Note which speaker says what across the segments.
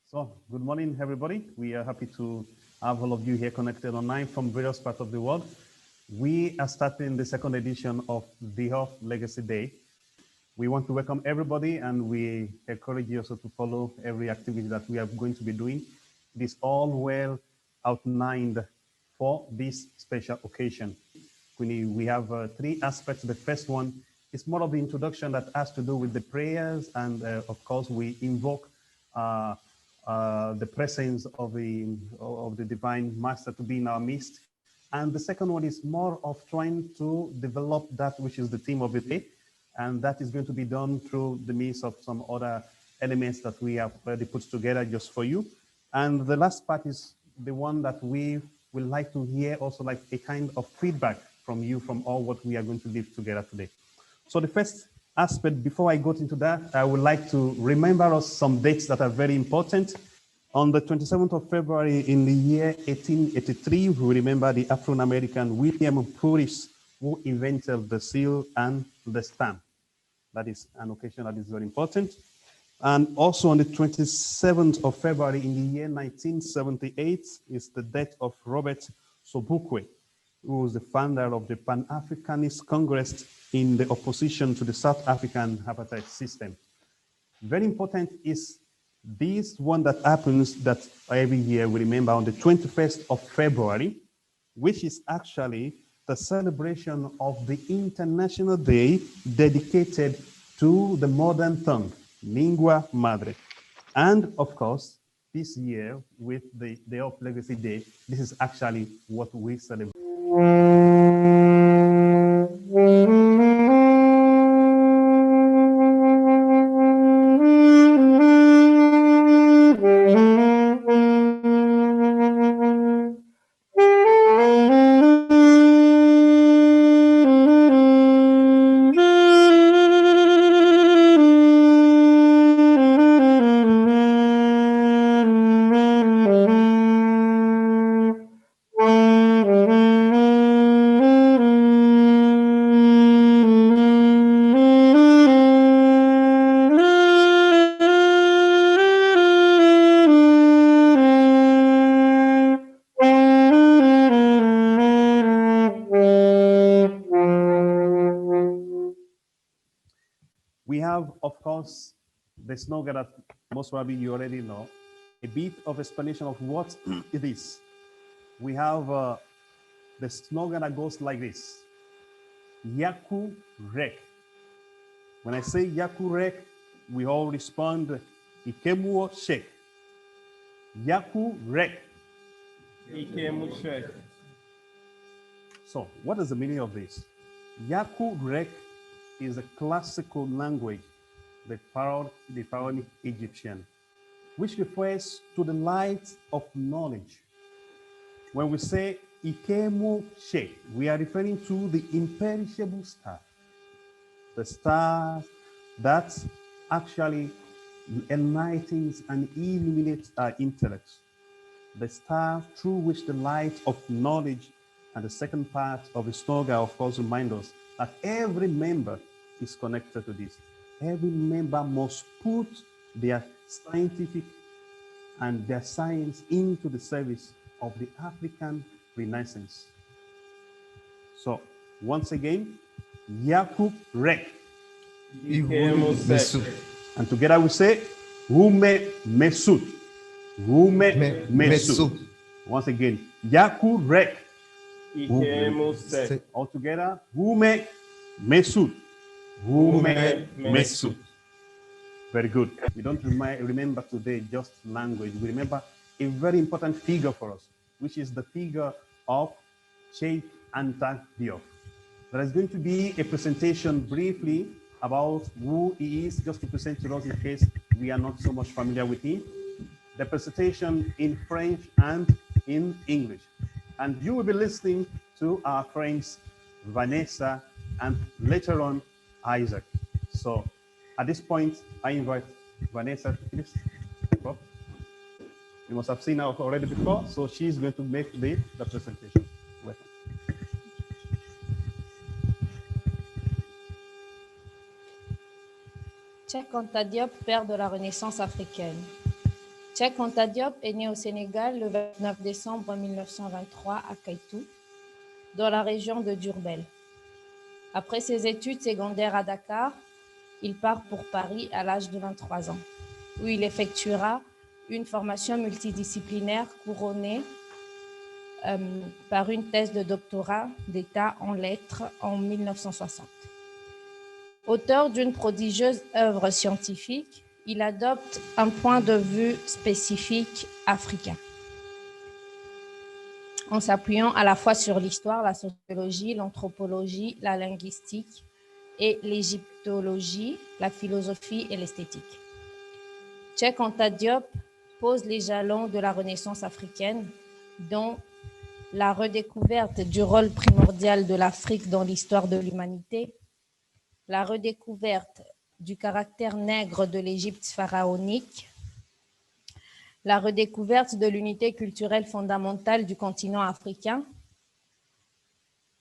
Speaker 1: So, good morning, everybody. We are happy to have all of you here connected online from various parts of the world. We are starting the second edition of Diop Legacy Day. We want to welcome everybody and we encourage you also to follow every activity that we are going to be doing. It is all well outlined for this special occasion. We have three aspects. The first one is more of the introduction that has to do with the prayers, and of course we invoke the presence of the Divine Master to be in our midst. And the second one is more of trying to develop that which is the theme of the day, and that is going to be done through the means of some other elements that we have already put together just for you. And the last part is the one that we would like to hear also, like a kind of feedback from you from all what we are going to live together today. So the first aspect, before I go into that, I would like to remember us some dates that are very important. On the 27th of February in the year 1883, we remember the Afro-American William Purvis, who invented the seal and the stamp. That is an occasion that is very important. And also on the 27th of February in the year 1978 is the death of Robert Sobukwe, who was the founder of the Pan-Africanist Congress in the opposition to the South African apartheid system. Very important is this one that happens that every year we remember on the 21st of February, which is actually the celebration of the International Day dedicated to the modern tongue, Lingua Madre. And of course, this year with the Diop Legacy Day, this is actually what we celebrate. We have, of course, the slogan that most probably you already know, a bit of explanation of what it is. We have the slogan that goes like this: Yaku Rek. When I say Yaku Rek, we all respond, Ikemuo Shek. Yaku Rek.
Speaker 2: Ikemu Shek.
Speaker 1: So, what is the meaning of this? Yaku Rek is a classical language, the pharaonic Egyptian, which refers to the light of knowledge. When we say Ikemu She, we are referring to the imperishable star, the star that actually enlightens and illuminates our intellect, the star through which the light of knowledge. And the second part of the slogan, of course, reminds us that every member is connected to this. Every member must put their scientific and their science into the service of the African Renaissance. So, once again, Yakub Rek. And together we say, Rume Mesut. Rume Mesut. Once again, Yakub Rek. All together, Rume Mesut. Rume Mesut. Very good. We don't remember today just language. We remember a very important figure for us, which is the figure of Cheikh Anta Diop. There is going to be a presentation briefly about who he is, just to present to us in case we are not so much familiar with him. The presentation in French and in English. And you will be listening to our friends Vanessa and later on Isaac. So at this point, I invite Vanessa, please. You must have seen her already before, so she's going to make the presentation. Welcome.
Speaker 3: Cheikh Anta Diop, père de la Renaissance africaine. Cheikh Anta Diop est né au Sénégal le 29 décembre 1923 à Kaitou, dans la région de Diourbel. Après ses études secondaires à Dakar, il part pour Paris à l'âge de 23 ans, où il effectuera une formation multidisciplinaire couronnée par une thèse de doctorat d'État en lettres en 1960. Auteur d'une prodigieuse œuvre scientifique, il adopte un point de vue spécifique africain, en s'appuyant à la fois sur l'histoire, la sociologie, l'anthropologie, la linguistique et l'égyptologie, la philosophie et l'esthétique. Cheikh Anta Diop pose les jalons de la Renaissance africaine, dont la redécouverte du rôle primordial de l'Afrique dans l'histoire de l'humanité, la redécouverte du caractère nègre de l'Égypte pharaonique, la redécouverte de l'unité culturelle fondamentale du continent africain,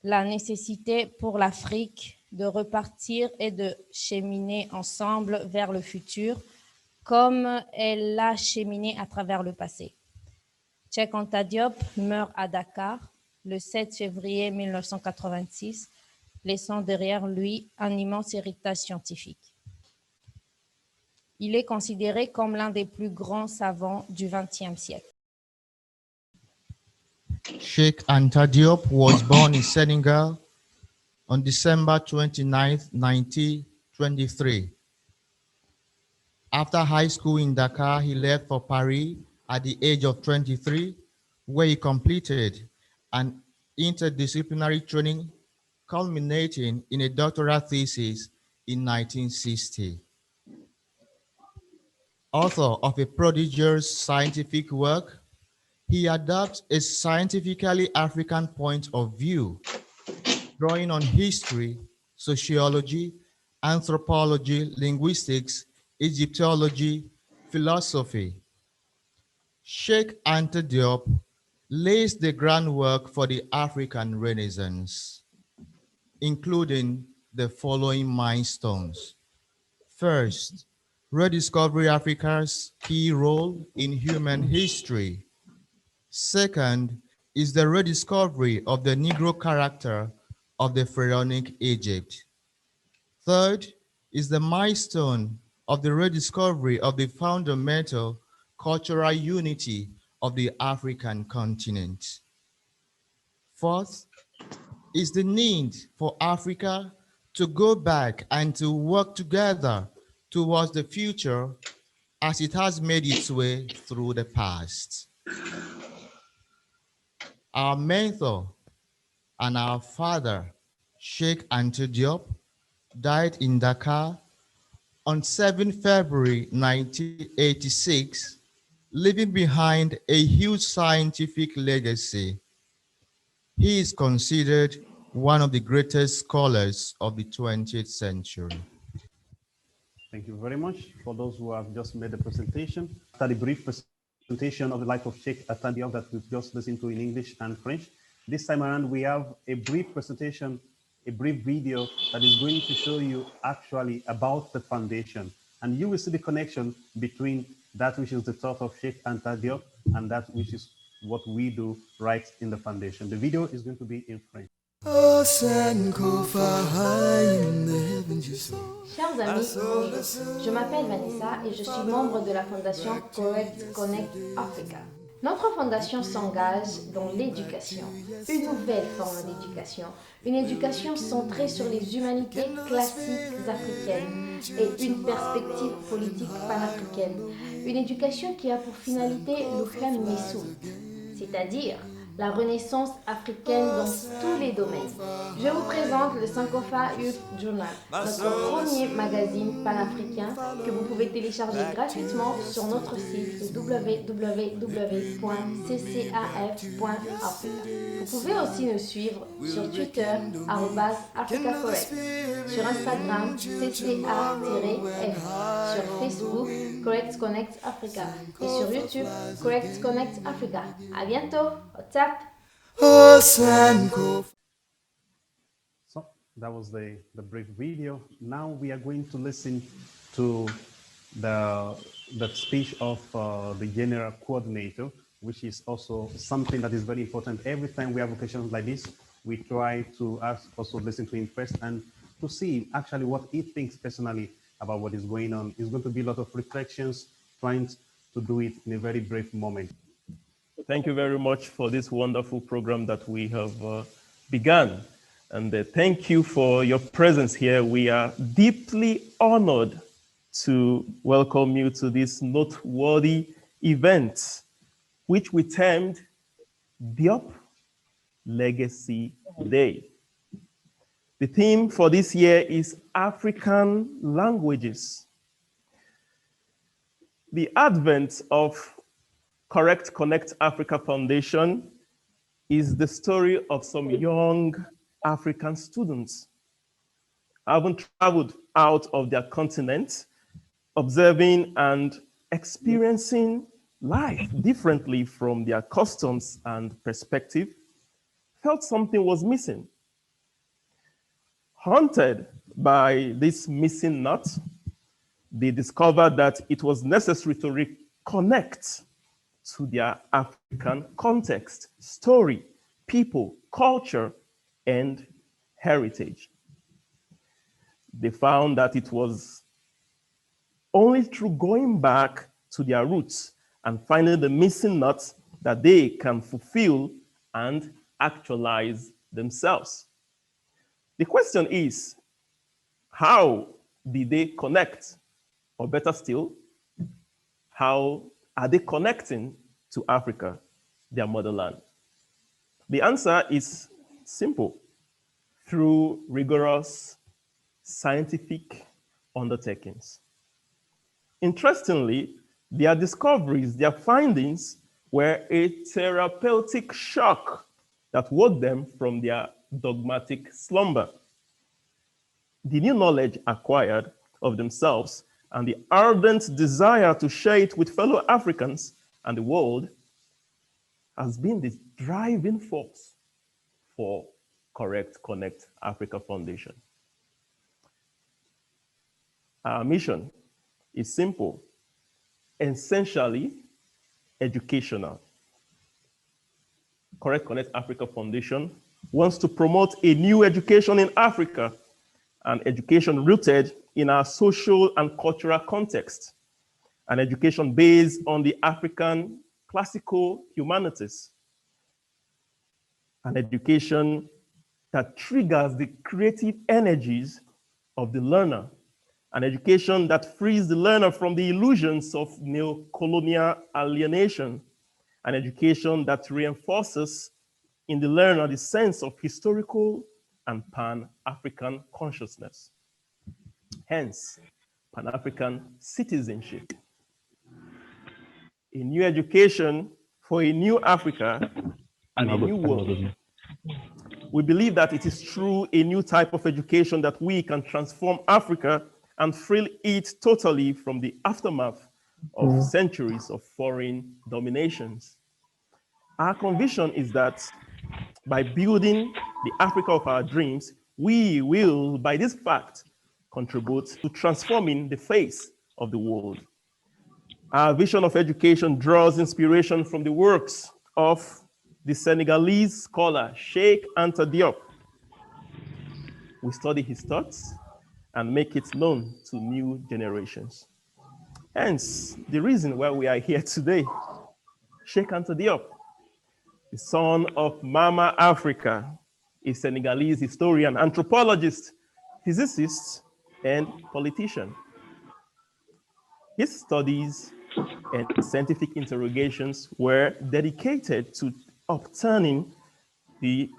Speaker 3: la nécessité pour l'Afrique de repartir et de cheminer ensemble vers le futur, comme elle l'a cheminé à travers le passé. Cheikh Anta Diop meurt à Dakar le 7 février 1986, laissant derrière lui un immense héritage scientifique. Il est considéré comme l'un des plus grands savants du XXe siècle.
Speaker 4: Cheikh Anta Diop was born in Senegal on December 29, 1923. After high school in Dakar, he left for Paris at the age of 23, where he completed an interdisciplinary training culminating in a doctoral thesis in 1960. Author of a prodigious scientific work, he adopts a scientifically African point of view, drawing on history, sociology, anthropology, linguistics, Egyptology, philosophy. Cheikh Anta Diop lays the groundwork for the African Renaissance, including the following milestones. First, rediscover Africa's key role in human history. Second is the rediscovery of the Negro character of the pharaonic Egypt. Third is the milestone of the rediscovery of the fundamental cultural unity of the African continent. Fourth is the need for Africa to go back and to work together towards the future as it has made its way through the past. Our mentor and our father, Cheikh Anta Diop, died in Dakar on 7 February 1986, leaving behind a huge scientific legacy. He is considered one of the greatest scholars of the 20th century.
Speaker 1: Thank you very much for those who have just made the presentation. After the brief presentation of the life of Cheikh Anta Diop that we've just listened to in English and French, this time around we have a brief presentation, a brief video that is going to show you actually about the foundation. And you will see the connection between that which is the thought of Cheikh Anta Diop and that which is what we do right in the foundation. The video is going to be in French.
Speaker 3: Chers amis, bonjour. Je m'appelle Vanessa et je suis membre de la fondation Correct Connect Africa. Notre fondation s'engage dans l'éducation, une nouvelle forme d'éducation, une éducation centrée sur les humanités classiques africaines et une perspective politique panafricaine. Une éducation qui a pour finalité l'Uflam Nessou, c'est-à-dire la renaissance africaine dans tous les domaines. Je vous présente le Sankofa Youth Journal, notre premier magazine panafricain que vous pouvez télécharger gratuitement sur notre site www.ccaf.africa. Vous pouvez aussi nous suivre sur Twitter, @AfricaCorrect, sur Instagram, CCA-F, sur Facebook, Correct Connect Africa, et sur YouTube, Correct Connect Africa. À bientôt, what's up?
Speaker 1: So that was the brief video. Now we are going to listen to the that speech of the general coordinator, which is also something that is very important. Every time we have occasions like this, we try to also listen to him first and to see actually what he thinks personally about what is going on. It's going to be a lot of reflections, trying to do it in a very brief moment.
Speaker 2: Thank you very much for this wonderful program that we have begun. And thank you for your presence here. We are deeply honored to welcome you to this noteworthy event, which we termed Diop Legacy Day. The theme for this year is African languages. The advent of Correct Connect Africa Foundation is the story of some young African students having traveled out of their continent, observing and experiencing life differently from their customs and perspective, felt something was missing. Haunted by this missing nut, they discovered that it was necessary to reconnect to their African context, story, people, culture, and heritage. They found that it was only through going back to their roots and finding the missing nuts that they can fulfill and actualize themselves. The question is, how did they connect? Or better still, how are they connecting to Africa, their motherland? The answer is simple: through rigorous scientific undertakings. Interestingly, their discoveries, their findings were a therapeutic shock that woke them from their dogmatic slumber. The new knowledge acquired of themselves and the ardent desire to share it with fellow Africans and the world has been the driving force for Correct Connect Africa Foundation. Our mission is simple, essentially educational. Correct Connect Africa Foundation wants to promote a new education in Africa, an education rooted in our social and cultural context, an education based on the African classical humanities, an education that triggers the creative energies of the learner, an education that frees the learner from the illusions of neo-colonial alienation, an education that reinforces in the learner the sense of historical and Pan-African consciousness. Hence, Pan-African citizenship. A new education for a new Africa and a new world. We believe that it is through a new type of education that we can transform Africa and free it totally from the aftermath of centuries of foreign dominations. Our conviction is that by building the Africa of our dreams, we will, by this fact, contribute to transforming the face of the world. Our vision of education draws inspiration from the works of the Senegalese scholar, Cheikh Anta Diop. We study his thoughts and make it known to new generations. Hence, the reason why we are here today. Cheikh Anta Diop, the son of Mama Africa, a Senegalese historian, anthropologist, physicist, and politician. His studies and scientific interrogations were dedicated to upturning the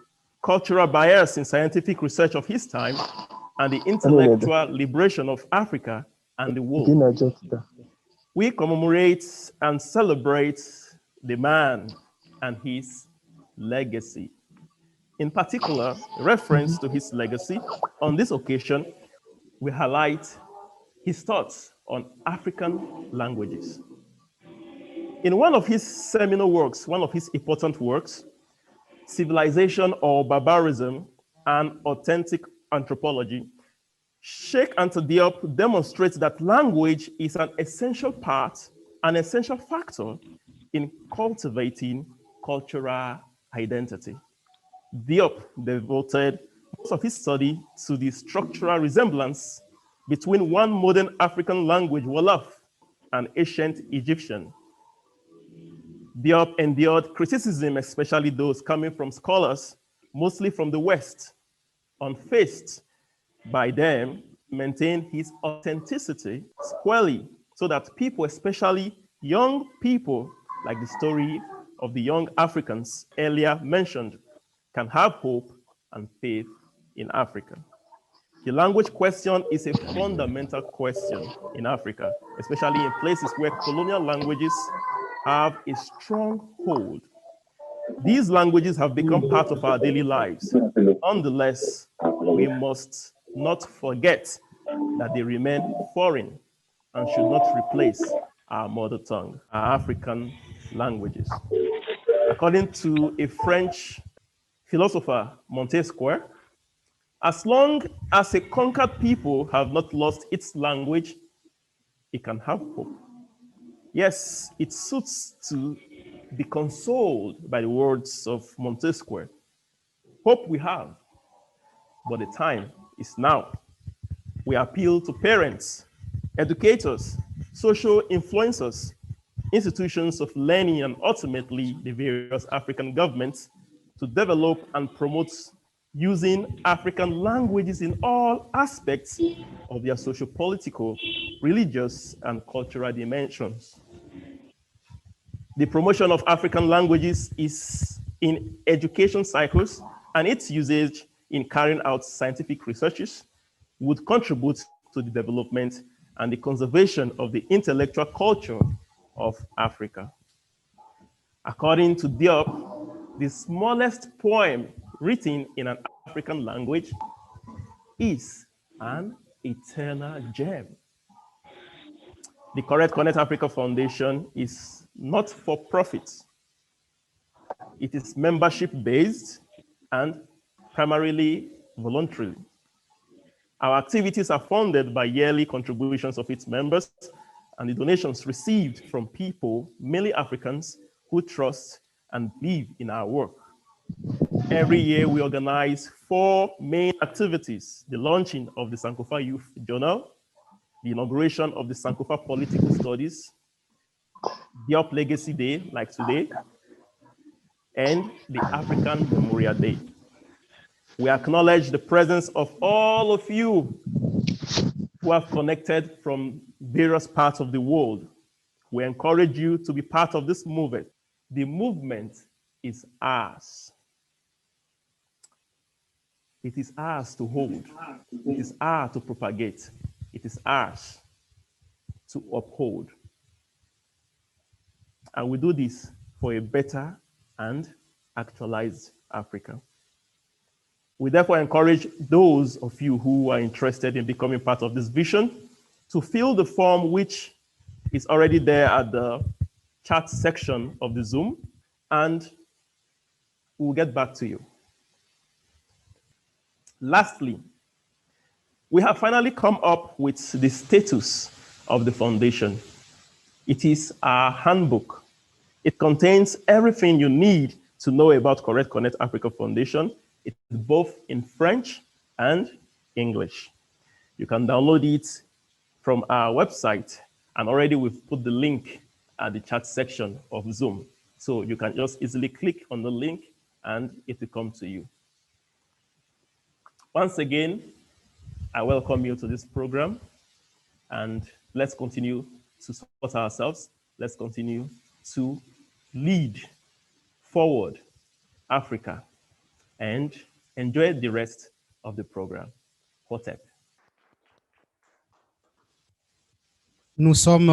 Speaker 2: cultural bias in scientific research of his time and the intellectual liberation of Africa and the world. We commemorate and celebrate the man and his legacy. In particular, reference to his legacy, on this occasion, we highlight his thoughts on African languages. In one of his seminal works, one of his important works, Civilization or Barbarism, and Authentic Anthropology, Cheikh Anta Diop demonstrates that language is an essential part, an essential factor in cultivating cultural identity. Diop devoted most of his study to the structural resemblance between one modern African language, Wolof, and ancient Egyptian. Diop endured criticism, especially those coming from scholars, mostly from the West, unfazed by them, maintain his authenticity squarely so that people, especially young people, like the story of the young Africans earlier mentioned, can have hope and faith in Africa. The language question is a fundamental question in Africa, especially in places where colonial languages have a strong hold. These languages have become part of our daily lives. Nonetheless, we must not forget that they remain foreign and should not replace our mother tongue, our African languages. According to a French philosopher, Montesquieu, as long as a conquered people have not lost its language, it can have hope. Yes, it suits to be consoled by the words of Montesquieu. Hope we have, but the time is now. We appeal to parents, educators, social influencers, institutions of learning, and ultimately the various African governments to develop and promote using African languages in all aspects of their socio-political, religious, and cultural dimensions. The promotion of African languages is in education cycles, and its usage in carrying out scientific researches would contribute to the development and the conservation of the intellectual culture of Africa. According to Diop, the smallest poem written in an African language is an eternal gem. The Correct Connect Africa Foundation is not for profit. It is membership-based and primarily voluntary. Our activities are funded by yearly contributions of its members and the donations received from people, mainly Africans, who trust and believe in our work. Every year we organize 4 main activities: the launching of the Sankofa Youth Journal, the inauguration of the Sankofa Political Studies, Diop Legacy Day, like today, and the African Memorial Day. We acknowledge the presence of all of you who have connected from various parts of the world. We encourage you to be part of this movement. The movement is ours. It is ours to hold. It is ours to propagate. It is ours to uphold. And we do this for a better and actualized Africa. We therefore encourage those of you who are interested in becoming part of this vision to fill the form which is already there at the chat section of the Zoom, and we'll get back to you. Lastly, we have finally come up with the status of the foundation. It is our handbook. It contains everything you need to know about Correct Connect Africa Foundation. It is both in French and English. You can download it from our website, and already we've put the link at the chat section of Zoom. So you can just easily click on the link and it will come to you. Once again, I welcome you to this program, and let's continue to support ourselves. Let's continue to lead forward Africa and enjoy the rest of the program. Hotep.
Speaker 5: Nous sommes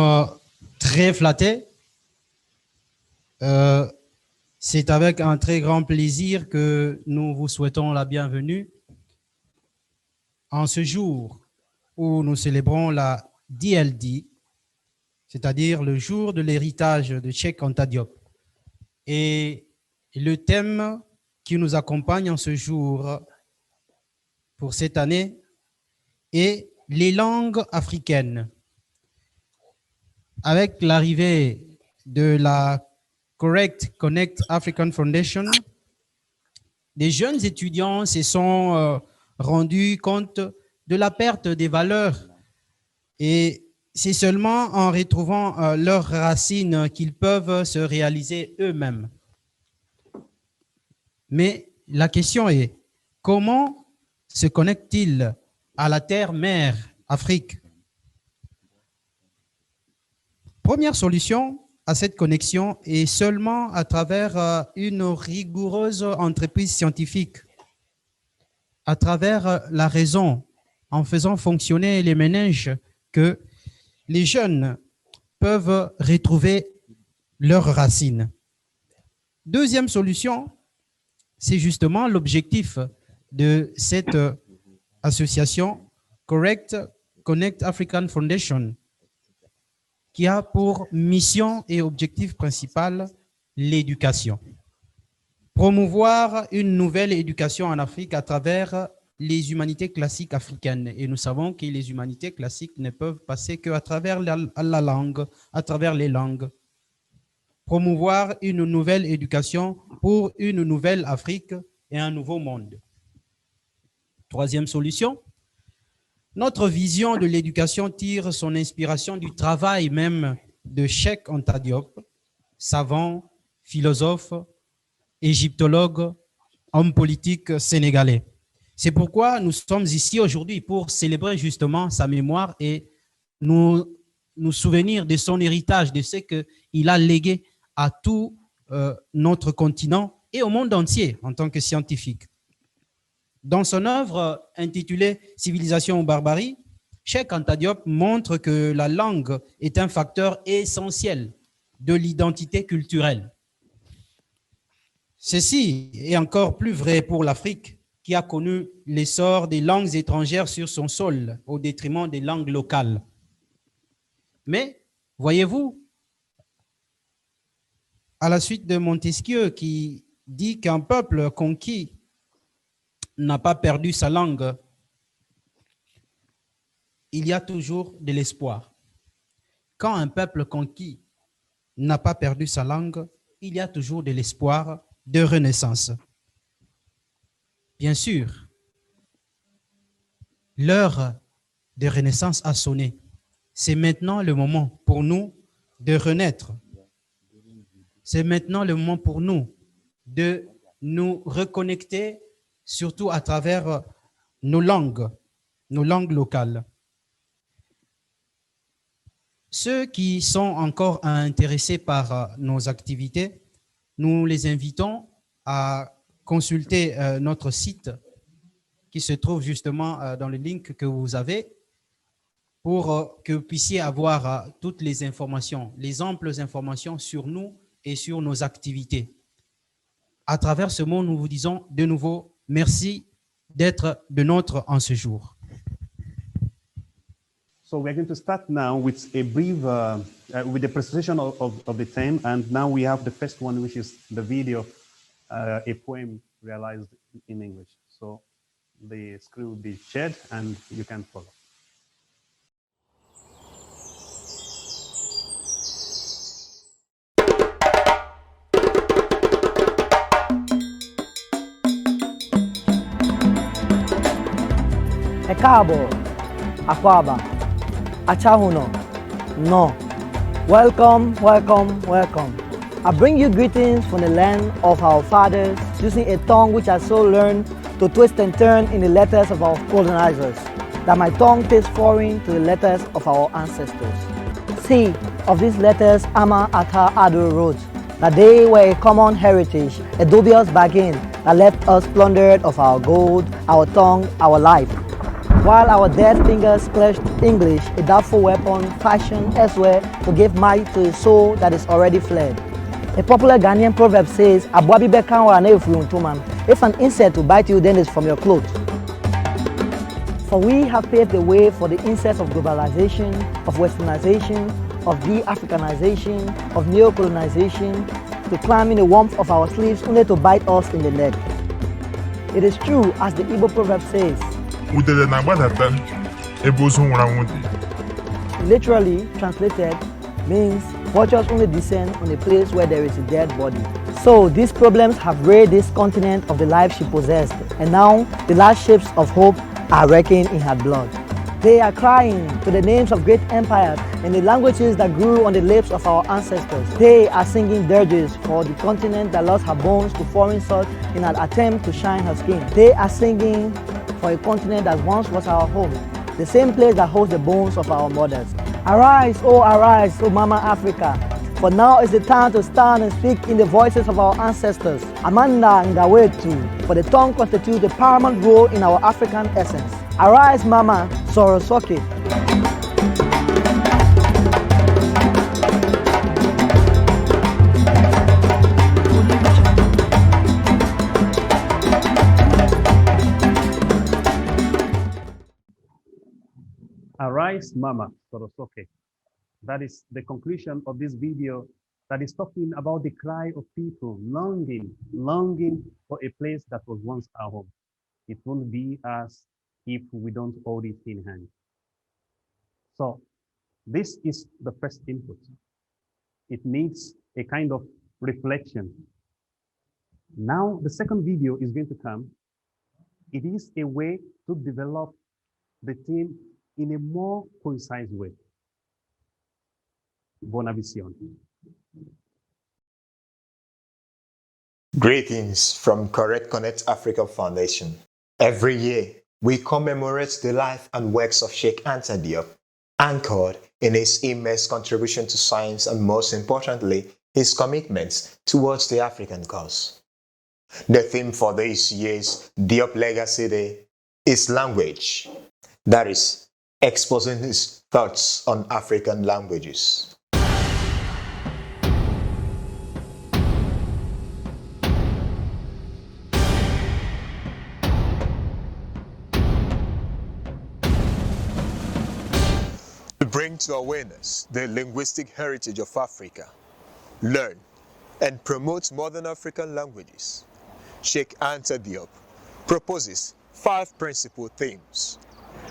Speaker 5: très flattés. C'est avec un très grand plaisir que nous vous souhaitons la bienvenue en ce jour où nous célébrons la DLD, c'est-à-dire le jour de l'héritage de Cheikh Anta Diop. Et le thème qui nous accompagne en ce jour pour cette année et les langues africaines. Avec l'arrivée de la Connect African Foundation, des jeunes étudiants se sont rendus compte de la perte des valeurs, et c'est seulement en retrouvant leurs racines qu'ils peuvent se réaliser eux-mêmes. Mais la question est, comment se connectent-ils à la terre-mère Afrique? Première solution à cette connexion est seulement à travers une rigoureuse entreprise scientifique, à travers la raison, en faisant fonctionner les méninges, que les jeunes peuvent retrouver leurs racines. Deuxième solution, c'est justement l'objectif de cette association Connect African Foundation, qui a pour mission et objectif principal l'éducation. Promouvoir une nouvelle éducation en Afrique à travers les humanités classiques africaines. Et nous savons que les humanités classiques ne peuvent passer qu'à travers la langue, à travers les langues. Promouvoir une nouvelle éducation pour une nouvelle Afrique et un nouveau monde. Troisième solution, notre vision de l'éducation tire son inspiration du travail même de Cheikh Anta Diop, savant, philosophe, égyptologue, homme politique sénégalais. C'est pourquoi nous sommes ici aujourd'hui pour célébrer justement sa mémoire et nous souvenir de son héritage, de ce qu'il a légué à tout notre continent et au monde entier en tant que scientifique. Dans son œuvre intitulée « Civilisation ou barbarie », Cheikh Anta Diop montre que la langue est un facteur essentiel de l'identité culturelle. Ceci est encore plus vrai pour l'Afrique, qui a connu l'essor des langues étrangères sur son sol au détriment des langues locales. Mais, voyez-vous, à la suite de Montesquieu qui dit qu'un peuple conquis n'a pas perdu sa langue, il y a toujours de l'espoir. Quand un peuple conquis n'a pas perdu sa langue, il y a toujours de l'espoir de renaissance. Bien sûr, l'heure de renaissance a sonné. C'est maintenant le moment pour nous de renaître. C'est maintenant le moment pour nous de nous reconnecter, surtout à travers nos langues locales. Ceux qui sont encore intéressés par nos activités, nous les invitons à consulter notre site qui se trouve justement dans le link que vous avez pour que vous puissiez avoir toutes les informations, les amples informations sur nous et sur nos activités. À travers ce mot, nous vous disons de nouveau merci d'être de nôtre en ce jour.
Speaker 1: So we're going to start now with a brief, with the presentation of the theme, and now we have the first one, which is the video, a poem realized in English. So the screen will be shared and you can follow.
Speaker 6: Ekabo, Akwaba, Achahuno, No. Welcome, welcome, welcome. I bring you greetings from the land of our fathers, using a tongue which I so learned to twist and turn in the letters of our colonizers, that my tongue tastes foreign to the letters of our ancestors. See, of these letters Ama Ata Ado wrote, that they were a common heritage, a dubious bargain that left us plundered of our gold, our tongue, our life. While our dead fingers clutched English, a doubtful weapon fashioned elsewhere to give might to a soul that is already fled. A popular Ghanaian proverb says, if an insect will bite you, then it's from your clothes. For we have paved the way for the insects of globalization, of westernization, of de-Africanization, of neo-colonization, to climb in the warmth of our sleeves only to bite us in the neck. It is true, as the Igbo proverb says, Literally translated means vultures only descend on a place where there is a dead body. So these problems have raided this continent of the life she possessed, and now the last ships of hope are wrecking in her blood. They are crying to the names of great empires in the languages that grew on the lips of our ancestors. They are singing dirges for the continent that lost her bones to foreign salt in an attempt to shine her skin. They are singing for a continent that once was our home, the same place that holds the bones of our mothers. Arise, O Mama Africa, for now is the time to stand and speak in the voices of our ancestors. Amanda Ngawetu, for the tongue constitutes the paramount role in our African essence. Arise, Mama Sorosoke.
Speaker 1: Arise, Mama Sorosoke. That is the conclusion of this video that is talking about the cry of people longing for a place that was once our home. It won't be as if we don't hold it in hand. So this is the first input. It needs a kind of reflection. Now the second video is going to come. It is a way to develop the theme in a more concise way. Buona visione.
Speaker 7: Greetings from Correct Connect Africa Foundation. Every year, we commemorate the life and works of Cheikh Anta Diop, anchored in his immense contribution to science and, most importantly, his commitments towards the African cause. The theme for this year's Diop Legacy Day is language, that is, exposing his thoughts on African languages. To bring to awareness the linguistic heritage of Africa, learn and promote modern African languages, Cheikh Anta Diop proposes 5 principal themes.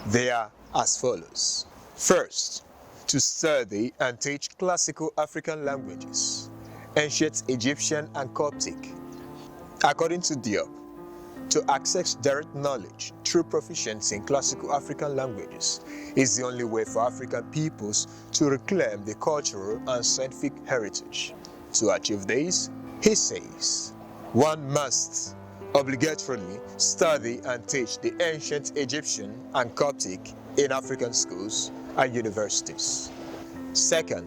Speaker 7: They are as follows. First, to study and teach classical African languages, ancient Egyptian and Coptic. According to Diop, to access direct knowledge through proficiency in classical African languages is the only way for African peoples to reclaim the cultural and scientific heritage. To achieve this, he says, one must obligatorily study and teach the ancient Egyptian and Coptic in African schools and universities. Second,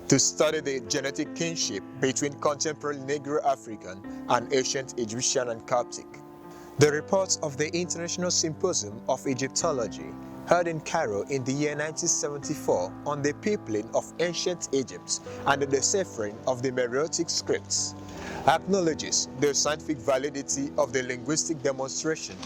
Speaker 7: to study the genetic kinship between contemporary Negro African and ancient Egyptian and Coptic. The reports of the International Symposium of Egyptology held in Cairo in the year 1974 on the peopling of ancient Egypt and the deciphering of the Meroitic scripts acknowledges the scientific validity of the linguistic demonstration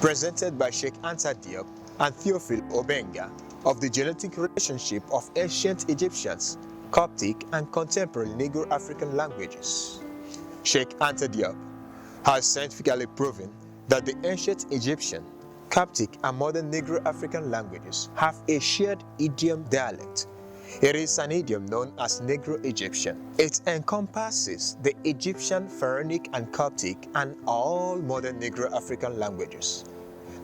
Speaker 7: presented by Cheikh Anta Diop and Theophile Obenga of the genetic relationship of ancient Egyptians, Coptic, and contemporary Negro African languages. Cheikh Anta Diop has scientifically proven that the ancient Egyptian, Coptic, and modern Negro African languages have a shared idiom dialect. It is an idiom known as Negro Egyptian. It encompasses the Egyptian, Pharaonic, and Coptic, and all modern Negro African languages.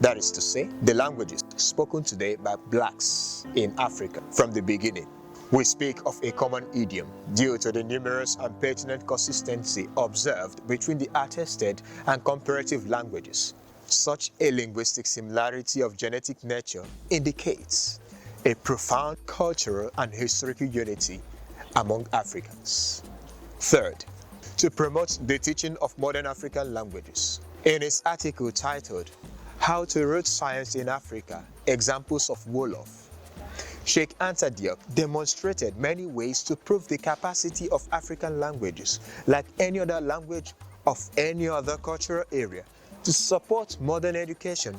Speaker 7: That is to say, the languages spoken today by blacks in Africa from the beginning. We speak of a common idiom due to the numerous and pertinent consistency observed between the attested and comparative languages. Such a linguistic similarity of genetic nature indicates a profound cultural and historical unity among Africans. Third, to promote the teaching of modern African languages. In his article titled, How to Root Science in Africa, Examples of Wolof, Cheikh Anta Diop demonstrated many ways to prove the capacity of African languages, like any other language of any other cultural area, to support modern education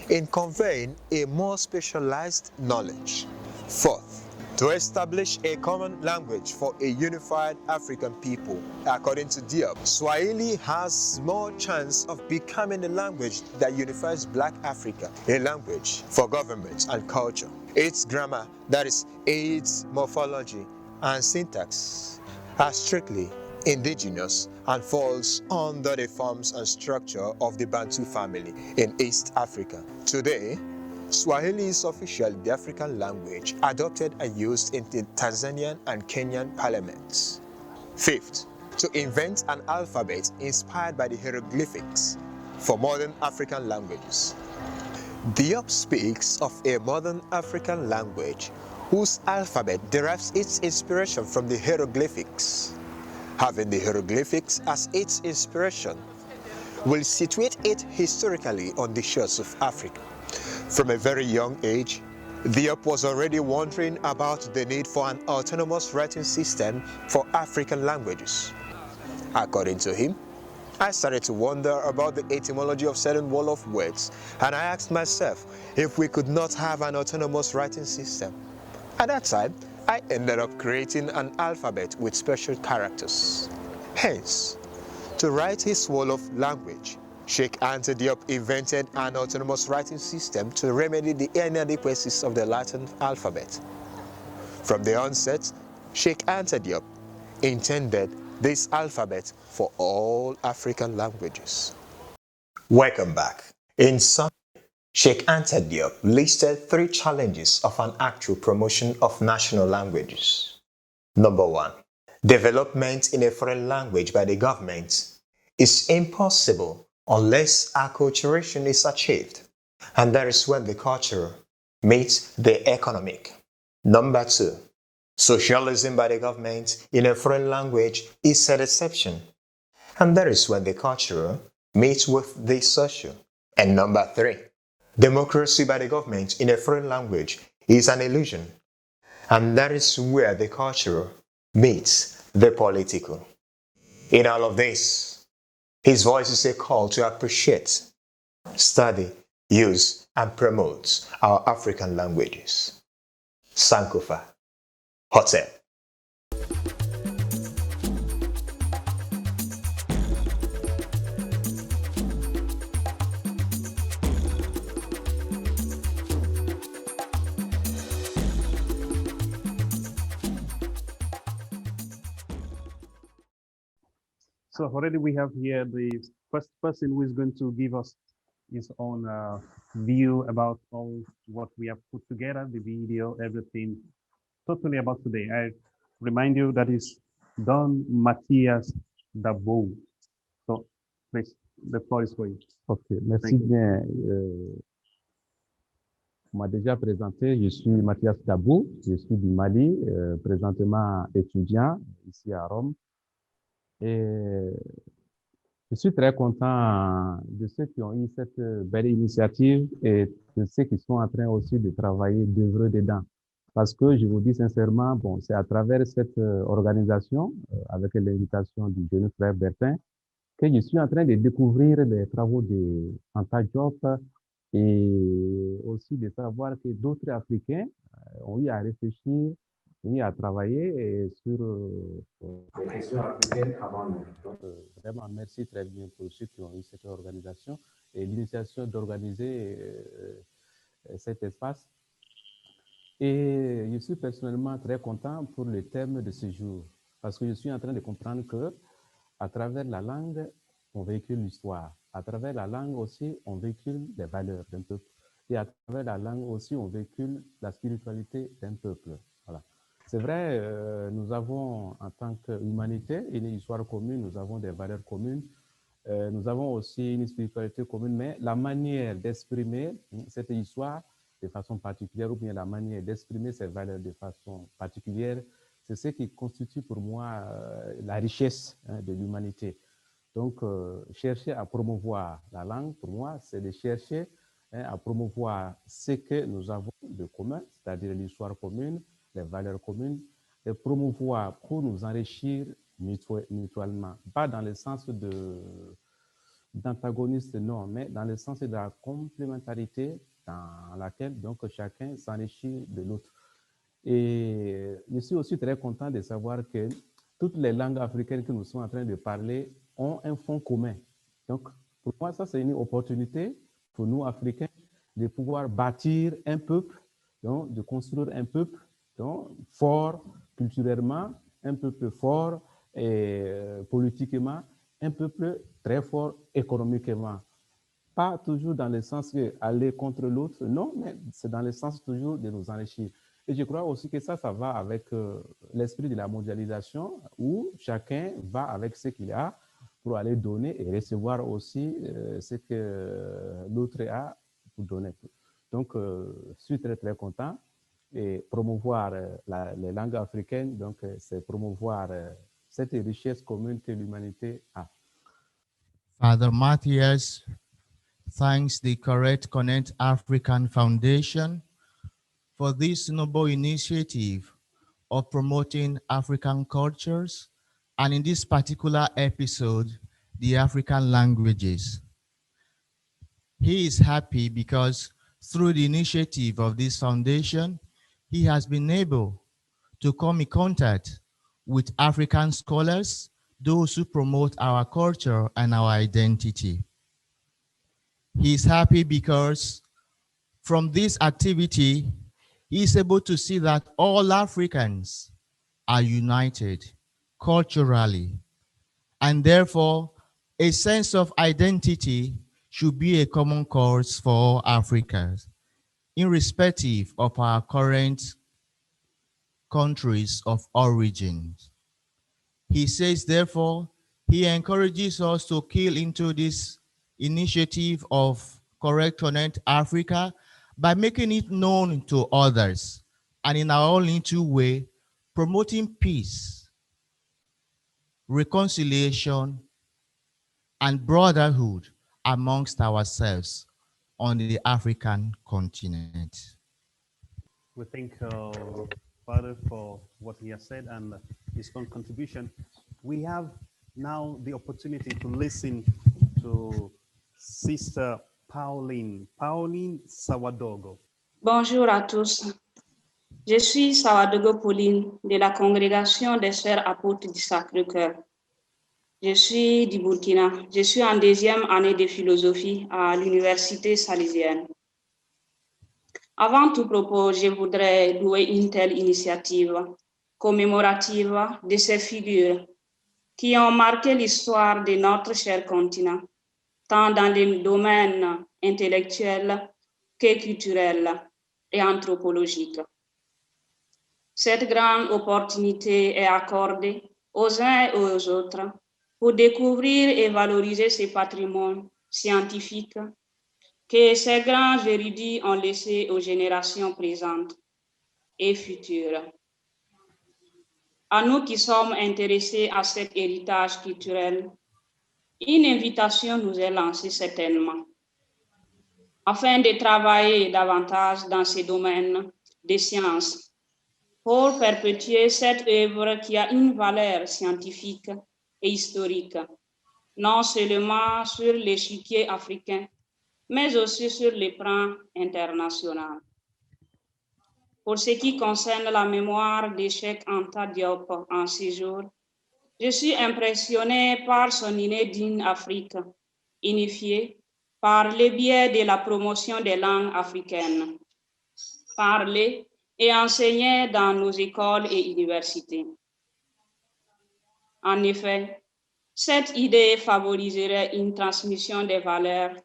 Speaker 7: in conveying a more specialized knowledge. Fourth, to establish a common language for a unified African people. According to Diop, Swahili has more chance of becoming a language that unifies Black Africa, a language for government and culture. Its grammar, that is, its morphology and syntax, are strictly indigenous and falls under the forms and structure of the Bantu family in East Africa. Today, Swahili is officially the African language adopted and used in the Tanzanian and Kenyan parliaments. Fifth, to invent an alphabet inspired by the hieroglyphics for modern African languages. Diop speaks of a modern African language whose alphabet derives its inspiration from the hieroglyphics. Having the hieroglyphics as its inspiration will situate it historically on the shores of Africa. From a very young age, Diop was already wondering about the need for an autonomous writing system for African languages. According to him, I started to wonder about the etymology of certain Wolof words, and I asked myself if we could not have an autonomous writing system. At that time, I ended up creating an alphabet with special characters. Hence, to write his Wolof language, Cheikh Anta Diop invented an autonomous writing system to remedy the inadequacies of the Latin alphabet. From the onset, Cheikh Anta Diop intended this alphabet for all African languages. Welcome back. In summary, Cheikh Anta Diop listed 3 challenges of an actual promotion of national languages. Number 1. Development in a foreign language by the government is impossible unless acculturation is achieved, and that is when the cultural meets the economic. Number 2. Socialism by the government in a foreign language is a deception, and that is when the cultural meets with the social. And number 3. Democracy by the government in a foreign language is an illusion, and that is where the cultural meets the political. In all of this, his voice is a call to appreciate, study, use, and promote our African languages. Sankofa Hotel.
Speaker 1: So already we have here the first person who is going to give us his own view about all what we have put together, the video, everything, totally about today. I remind you that is Don Matthias Dabo. So please, the floor is for you.
Speaker 8: Ok, merci bien. On m'a déjà présenté, je suis Mathias Dabou, je suis du Mali, présentement étudiant ici à Rome. Et je suis très content de ceux qui ont eu cette belle initiative et de ceux qui sont en train aussi de travailler, d'œuvrer dedans. Parce que je vous dis sincèrement, bon, c'est à travers cette organisation, avec l'invitation du jeune frère Bertin, que je suis en train de découvrir les travaux de Anta Diop et aussi de savoir que d'autres Africains ont eu à réfléchir, ont eu à travailler sur les questions africaines avant nous. Donc, vraiment, merci très bien pour ceux qui ont eu cette organisation et l'initiation d'organiser cet espace. Et je suis personnellement très content pour le thème de ce jour, parce que je suis en train de comprendre que à travers la langue, on véhicule l'histoire. À travers la langue aussi, on véhicule les valeurs d'un peuple. Et à travers la langue aussi, on véhicule la spiritualité d'un peuple. Voilà. C'est vrai, nous avons en tant qu'humanité une histoire commune, nous avons des valeurs communes, nous avons aussi une spiritualité commune, mais la manière d'exprimer cette histoire de façon particulière ou bien la manière d'exprimer ces valeurs de façon particulière, c'est ce qui constitue pour moi la richesse de l'humanité. Donc, chercher à promouvoir la langue, pour moi, c'est de chercher à promouvoir ce que nous avons de commun, c'est-à-dire l'histoire commune, les valeurs communes, et promouvoir pour nous enrichir mutuellement. Pas dans le sens d'antagoniste, non, mais dans le sens de la complémentarité dans laquelle donc chacun s'enrichit de l'autre. Et je suis aussi très content de savoir que toutes les langues africaines que nous sommes en train de parler ont un fond commun. Donc, pour moi, ça, c'est une opportunité pour nous, Africains, de pouvoir bâtir un peuple, donc, de construire un peuple donc, fort culturellement, un peuple fort et, politiquement, un peuple très fort économiquement. Pas toujours dans le sens d'aller contre l'autre, non, mais c'est dans le sens toujours de nous enrichir. Et je crois aussi que ça va avec l'esprit de la mondialisation où chacun va avec ce qu'il a pour aller donner et recevoir aussi ce que l'autre a pour donner. Donc, je suis très, très content. Et promouvoir les langues africaines, donc c'est promouvoir cette richesse commune que l'humanité a.
Speaker 4: Father Matthias thanks the Correct Connect African Foundation for this noble initiative of promoting African cultures, and in this particular episode, the African languages. He is happy because through the initiative of this foundation, he has been able to come in contact with African scholars, those who promote our culture and our identity. He is happy because from this activity, he is able to see that all Africans are united culturally, and therefore a sense of identity should be a common cause for all Africans, irrespective of our current countries of origin. He says, therefore, he encourages us to keel into this initiative of Correct Connect Africa by making it known to others, and in our own little way, promoting peace, reconciliation, and brotherhood amongst ourselves on the African continent.
Speaker 1: We thank Father for what he has said and his own contribution. We have now the opportunity to listen to Sister Pauline Sawadogo.
Speaker 9: Bonjour à tous. Je suis Sawadogo Pauline de la congrégation des Sœurs Apôtres du Sacré-Cœur. Je suis du Burkina. Je suis en deuxième année de philosophie à l'université salésienne. Avant tout propos, je voudrais louer une telle initiative commémorative de ces figures qui ont marqué l'histoire de notre cher continent, tant dans les domaines intellectuels que culturels et anthropologiques. Cette grande opportunité est accordée aux uns et aux autres pour découvrir et valoriser ce patrimoine scientifique que ces grands érudits ont laissé aux générations présentes et futures. À nous qui sommes intéressés à cet héritage culturel, une invitation nous est lancée certainement, afin de travailler davantage dans ces domaines des sciences pour perpétuer cette œuvre qui a une valeur scientifique et historique, non seulement sur l'échiquier africain, mais aussi sur le plan international. Pour ce qui concerne la mémoire de Cheikh Anta Diop en ces jours, je suis impressionné par son inédite Afrique, unifiée par le biais de la promotion des langues africaines, parlées et enseignées dans nos écoles et universités. En effet, cette idée favoriserait une transmission des valeurs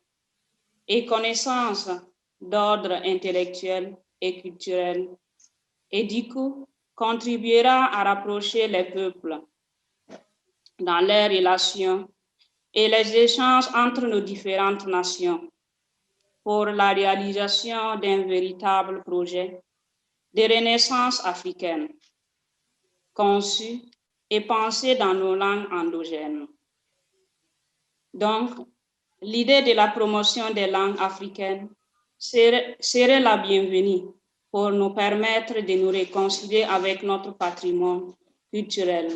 Speaker 9: et connaissances d'ordre intellectuel et culturel, et du coup contribuera à rapprocher les peuples dans leurs relations et les échanges entre nos différentes nations pour la réalisation d'un véritable projet de renaissance africaine, conçu et pensé dans nos langues endogènes. Donc, l'idée de la promotion des langues africaines serait la bienvenue pour nous permettre de nous réconcilier avec notre patrimoine culturel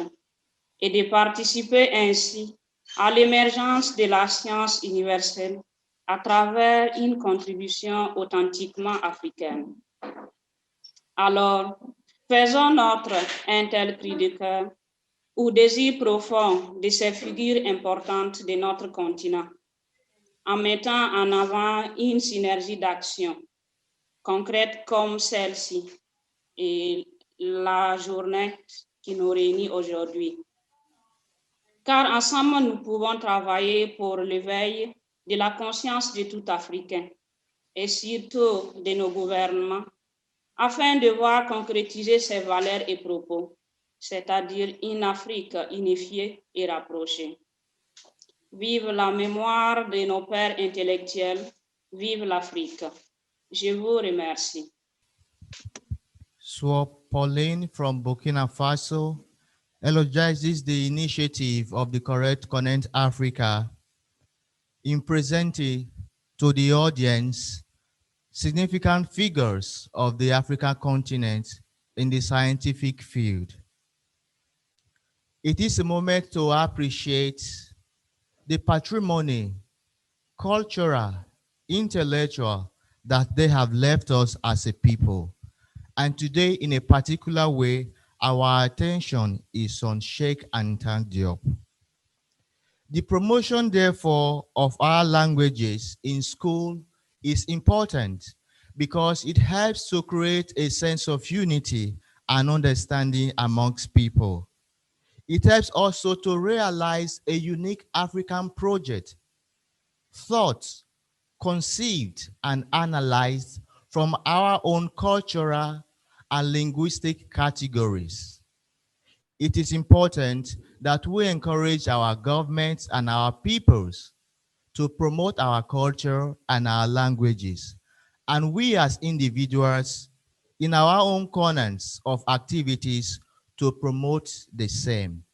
Speaker 9: et de participer ainsi à l'émergence de la science universelle à travers une contribution authentiquement africaine. Alors, Faisons notre un tel cri de cœur ou désir profond de ces figures importantes de notre continent, en mettant en avant une synergie d'action concrète comme celle-ci et la journée qui nous réunit aujourd'hui. Car ensemble, nous pouvons travailler pour l'éveil de la conscience de tout Africain et surtout de nos gouvernements, afin de voir concrétiser ces valeurs et propos, c'est-à-dire une Afrique unifiée et rapprochée. Vive la mémoire de nos pères intellectuels, vive l'Afrique. Je vous remercie.
Speaker 4: So Pauline from Burkina Faso eulogizes the initiative of the Correct Connect Africa in presenting to the audience significant figures of the African continent in the scientific field. It is a moment to appreciate the patrimony, cultural, intellectual, that they have left us as a people. And today, in a particular way, our attention is on Cheikh Anta Diop. The promotion, therefore, of our languages in school is important because it helps to create a sense of unity and understanding amongst people. It helps also to realize a unique African project, thought, conceived and analyzed from our own cultural and linguistic categories. It is important that we encourage our governments and our peoples to promote our culture and our languages. And we as individuals in our own corners of activities to promote the same.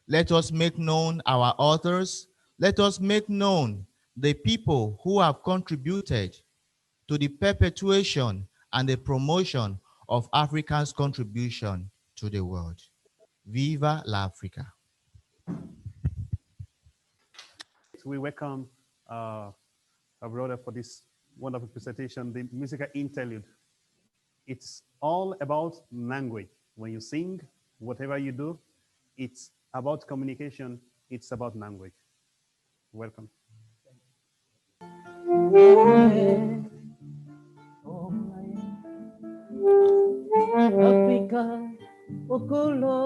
Speaker 4: Let us make known our authors. Let us make known the people who have contributed to the perpetuation and the promotion of Africa's contribution to the world. Viva la Africa.
Speaker 1: We welcome our brother for this wonderful presentation, the musical interlude. It's all about language. When you sing, whatever you do, it's about communication, it's about language. Welcome.
Speaker 10: Africa, Okolo,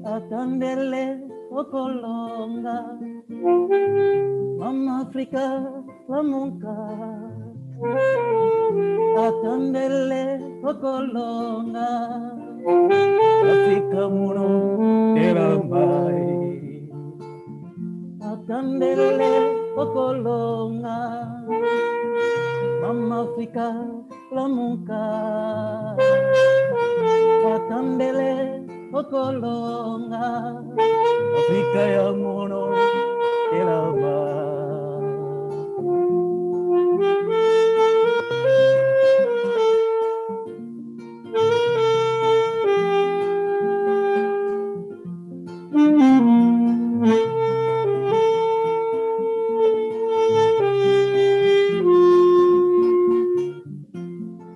Speaker 10: Atandele, Okolonga, Mama Africa, Lamunka, Atandele, Okolonga, Africa Muno, Erambai, Atandele, Okolonga, Mama Africa, Lamunka, Atandele, Okolonga, Africa ya mono, Erambai.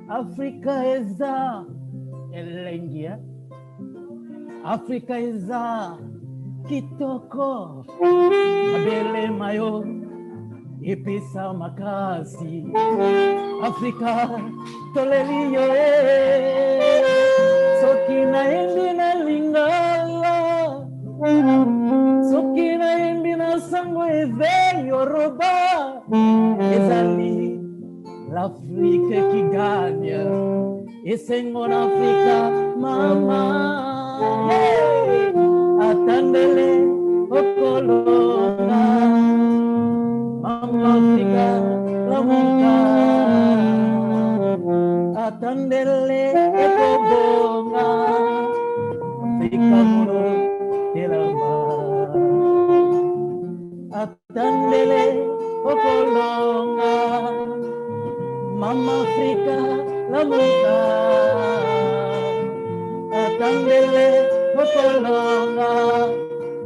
Speaker 10: Africa is a elengia. Africa is a kitoko. Abele mayo ipisa makasi. Africa tolelio sokina indina lingala. Sokina indina sangwe ve Yoruba. Ezali l'Afrique qui gagne, et c'est mon Afrique, maman. Hey! Attendez-les au colonna, maman Africa, la montagne. Attendez-les au colonna, Africa mono et la mar. Attendez-les au colonna. Mama Africa, la montagne, Atandele, Okolonga,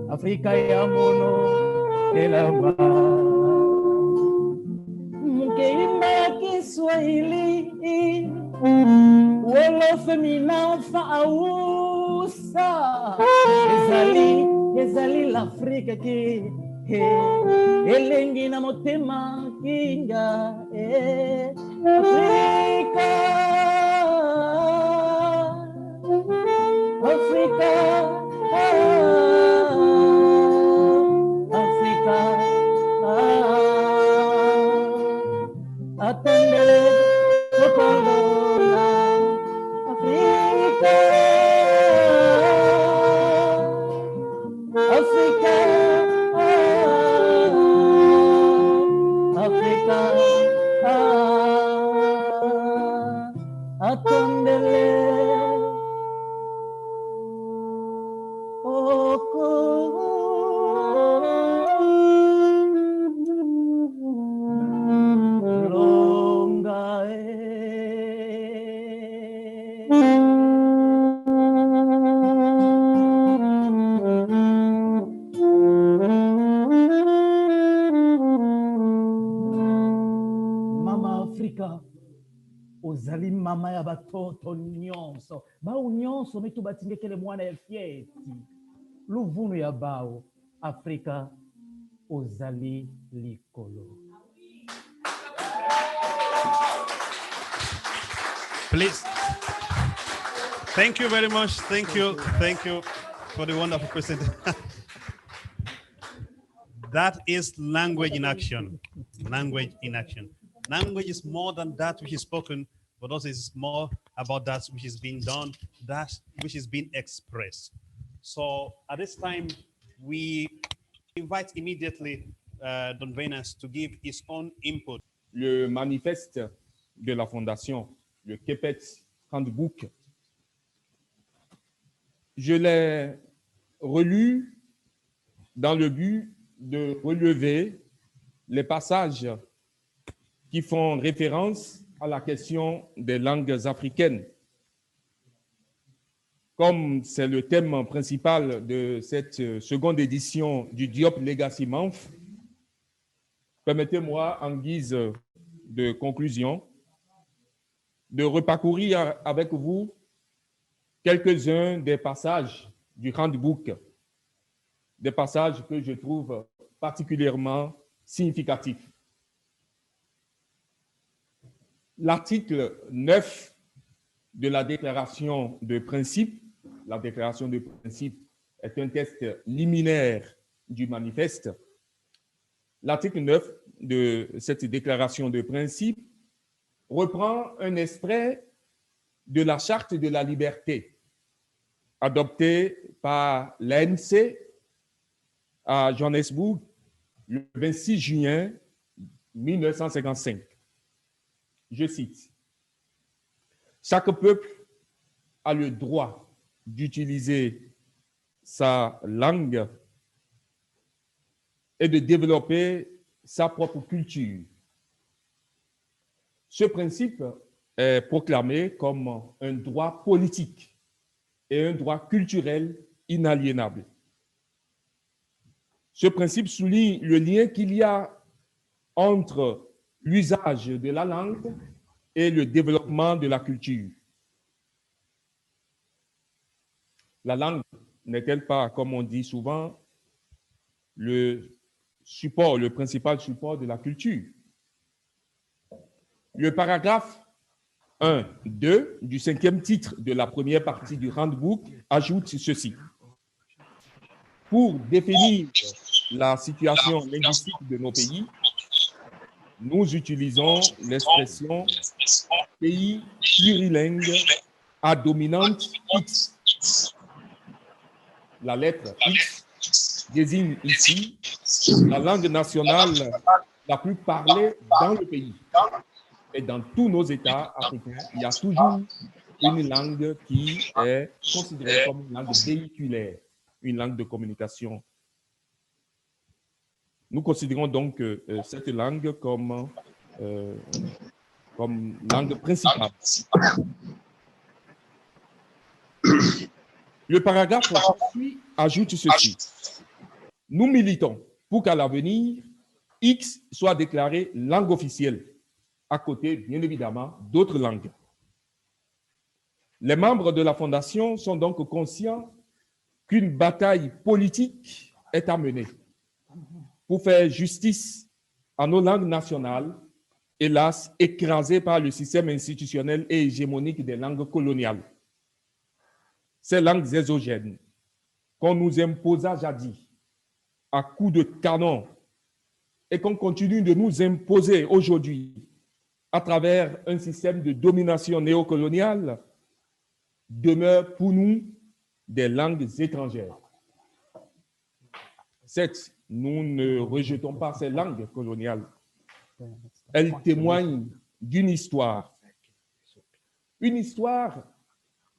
Speaker 10: Africa ya mono, de la mar. Mkeimba Kiswahili, Lelo femina fa ausa ezali l'Afrique ki elengi na motema kinga Africa atendele Mokolona Africa atendele Mama Africa ozali mama ya batoto nyonso bao nyonso mitu batingekele mwana ya fieti luvunu ya bao Africa ozali likolo.
Speaker 1: Please. Thank you very much. Thank you for the wonderful presentation. That is language in action. Language in action. Language is more than that which is spoken, but also is more about that which is being done, that which is being expressed. So at this time, we invite immediately Don Venus to give his own input.
Speaker 11: Le manifeste de la Fondation, le Kepet Handbook, je l'ai relu dans le but de relever les passages qui font référence à la question des langues africaines. Comme c'est le thème principal de cette seconde édition du Diop Legacy Month, permettez-moi, en guise de conclusion, de reparcourir avec vous quelques-uns des passages du handbook, des passages que je trouve particulièrement significatifs. L'article 9 de la déclaration de principe, la déclaration de principe est un texte liminaire du manifeste. L'article 9 de cette déclaration de principe reprend un extrait de la Charte de la liberté adoptée par l'ANC à Johannesburg le 26 juin 1955. Je cite, « Chaque peuple a le droit d'utiliser sa langue et de développer sa propre culture. » Ce principe est proclamé comme un droit politique et un droit culturel inaliénable. Ce principe souligne le lien qu'il y a entre l'usage de la langue et le développement de la culture. La langue n'est-elle pas, comme on dit souvent, le support, le principal support de la culture? Le paragraphe 1.2 du 5e titre de la première partie du handbook ajoute ceci. Pour définir la situation linguistique de nos pays, nous utilisons l'expression pays plurilingue à dominante X. La lettre X désigne ici la langue nationale la plus parlée dans le pays. Et dans tous nos États africains, il y a toujours une langue qui est considérée comme une langue véhiculaire, une langue de communication. Nous considérons donc cette langue comme langue principale. Le paragraphe qui ajoute ceci. Nous militons pour qu'à l'avenir, X soit déclarée langue officielle, à côté, bien évidemment, d'autres langues. Les membres de la Fondation sont donc conscients qu'une bataille politique est à mener pour faire justice à nos langues nationales, hélas écrasées par le système institutionnel et hégémonique des langues coloniales. Ces langues exogènes qu'on nous imposa jadis à coups de canon et qu'on continue de nous imposer aujourd'hui à travers un système de domination néocoloniale demeurent pour nous des langues étrangères. Certes, nous ne rejetons pas ces langues coloniales. Elles témoignent d'une histoire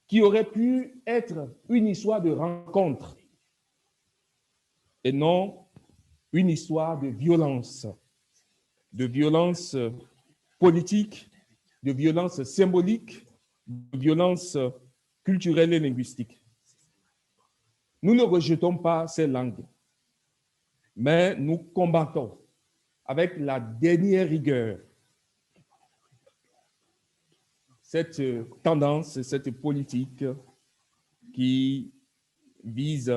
Speaker 11: qui aurait pu être une histoire de rencontre et non une histoire de violence politique, de violence symbolique, de violence culturelle et linguistique. Nous ne rejetons pas ces langues, mais nous combattons avec la dernière rigueur cette tendance, cette politique qui vise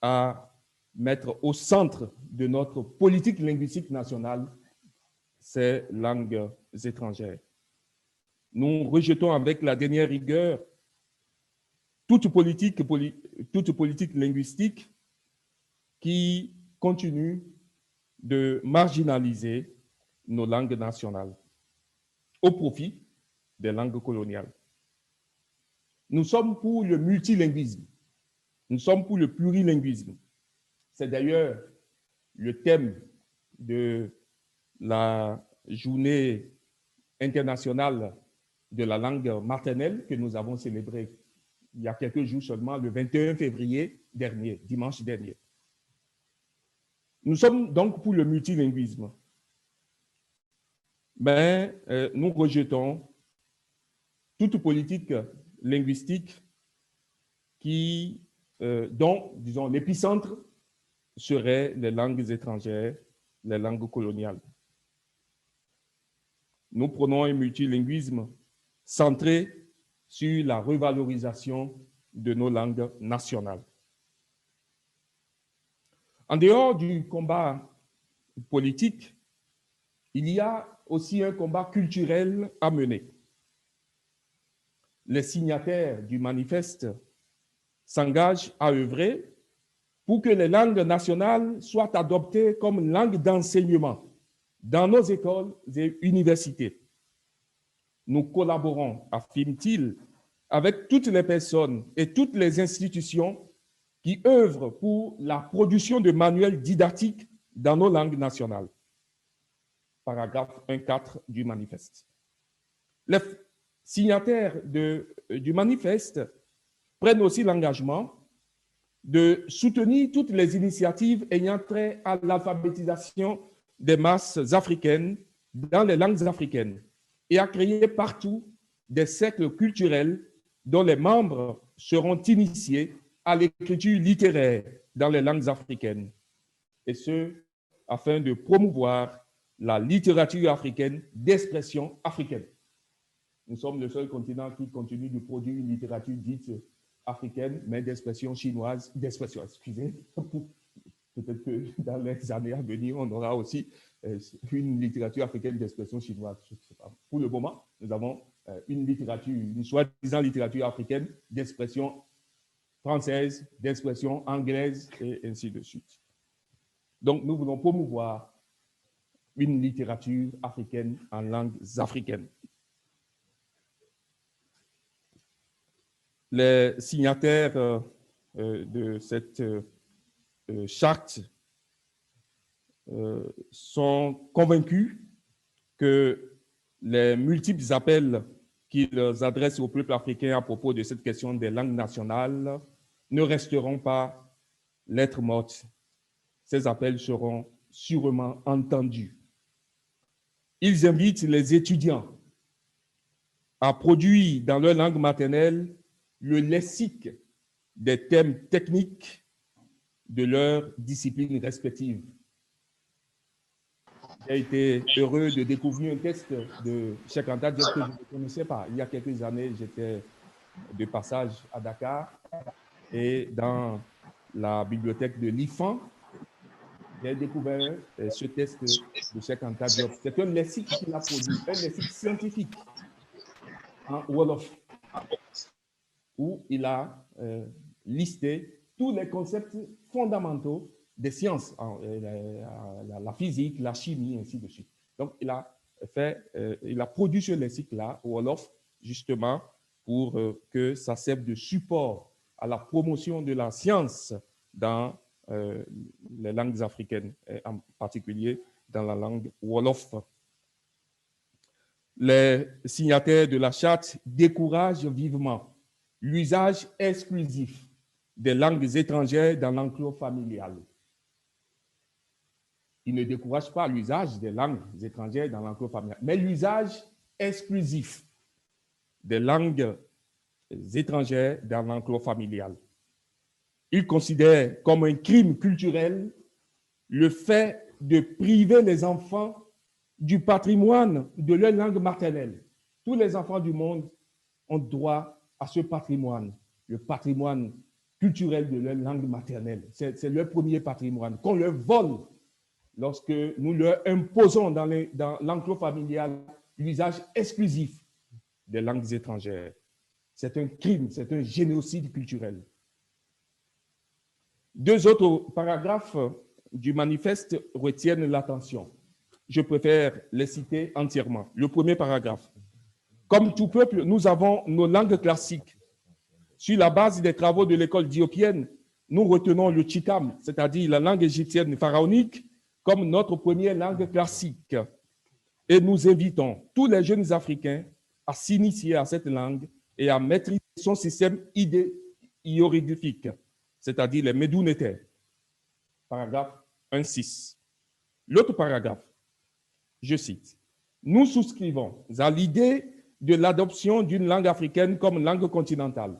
Speaker 11: à mettre au centre de notre politique linguistique nationale ces langues étrangères. Nous rejetons avec la dernière rigueur toute politique linguistique qui continue de marginaliser nos langues nationales au profit des langues coloniales. Nous sommes pour le multilinguisme, nous sommes pour le plurilinguisme. C'est d'ailleurs le thème de la journée internationale de la langue maternelle que nous avons célébrée il y a quelques jours seulement, le 21 février dernier, dimanche dernier. Nous sommes donc pour le multilinguisme, mais nous rejetons toute politique linguistique dont, disons, l'épicentre serait les langues étrangères, les langues coloniales. Nous prenons un multilinguisme centré sur la revalorisation de nos langues nationales. En dehors du combat politique, il y a aussi un combat culturel à mener. Les signataires du manifeste s'engagent à œuvrer pour que les langues nationales soient adoptées comme langues d'enseignement dans nos écoles et universités. Nous collaborons, affirme-t-il, avec toutes les personnes et toutes les institutions qui œuvrent pour la production de manuels didactiques dans nos langues nationales. Paragraphe 1.4 du manifeste. Les signataires du manifeste prennent aussi l'engagement de soutenir toutes les initiatives ayant trait à l'alphabétisation des masses africaines dans les langues africaines et à créer partout des cercles culturels dont les membres seront initiés à l'écriture littéraire dans les langues africaines, et ce, afin de promouvoir la littérature africaine d'expression africaine. Nous sommes le seul continent qui continue de produire une littérature dite africaine, mais d'expression chinoise, peut-être que dans les années à venir, on aura aussi une littérature africaine d'expression chinoise. Je sais pas. Pour le moment, nous avons une littérature, une soi-disant littérature africaine d'expression française, d'expression anglaise, et ainsi de suite. Donc, nous voulons promouvoir une littérature africaine en langues africaines. Les signataires de cette charte sont convaincus que les multiples appels qu'ils adressent au peuple africain à propos de cette question des langues nationales ne resteront pas lettres mortes. Ces appels seront sûrement entendus. Ils invitent les étudiants à produire dans leur langue maternelle le lexique des thèmes techniques de leur discipline respective. J'ai été heureux de découvrir un texte de Cheikh Anta Diop que je ne connaissais pas. Il y a quelques années, j'étais de passage à Dakar et dans la bibliothèque de l'IFAN, j'ai découvert ce texte de Cheikh Anta Diop. C'est un lexique qu'il a produit, un lexique scientifique en Wolof, où il a listé tous les concepts fondamentaux des sciences, la physique, la chimie, ainsi de suite. Donc, il a produit ce lexique-là, Wolof, justement, pour que ça serve de support à la promotion de la science dans les langues africaines, en particulier dans la langue Wolof. Les signataires de la charte découragent vivement l'usage exclusif des langues étrangères dans l'enclos familial. Ils ne découragent pas l'usage des langues étrangères dans l'enclos familial, mais l'usage exclusif des langues étrangères dans l'enclos familial. Ils considèrent comme un crime culturel le fait de priver les enfants du patrimoine de leur langue maternelle. Tous les enfants du monde ont droit à ce patrimoine, le patrimoine culturel de leur langue maternelle. C'est leur premier patrimoine qu'on leur vole lorsque nous leur imposons dans l'enclos familial l'usage exclusif des langues étrangères. C'est un crime, c'est un génocide culturel. Deux autres paragraphes du manifeste retiennent l'attention. Je préfère les citer entièrement. Le premier paragraphe. Comme tout peuple, nous avons nos langues classiques. Sur la base des travaux de l'école diopienne, nous retenons le Chikam, c'est-à-dire la langue égyptienne pharaonique, comme notre première langue classique. Et nous invitons tous les jeunes Africains à s'initier à cette langue et à maîtriser son système hiéroglyphique, c'est-à-dire les Médounétaires. Paragraphe 1.6. L'autre paragraphe, je cite, « Nous souscrivons à l'idée de l'adoption d'une langue africaine comme langue continentale.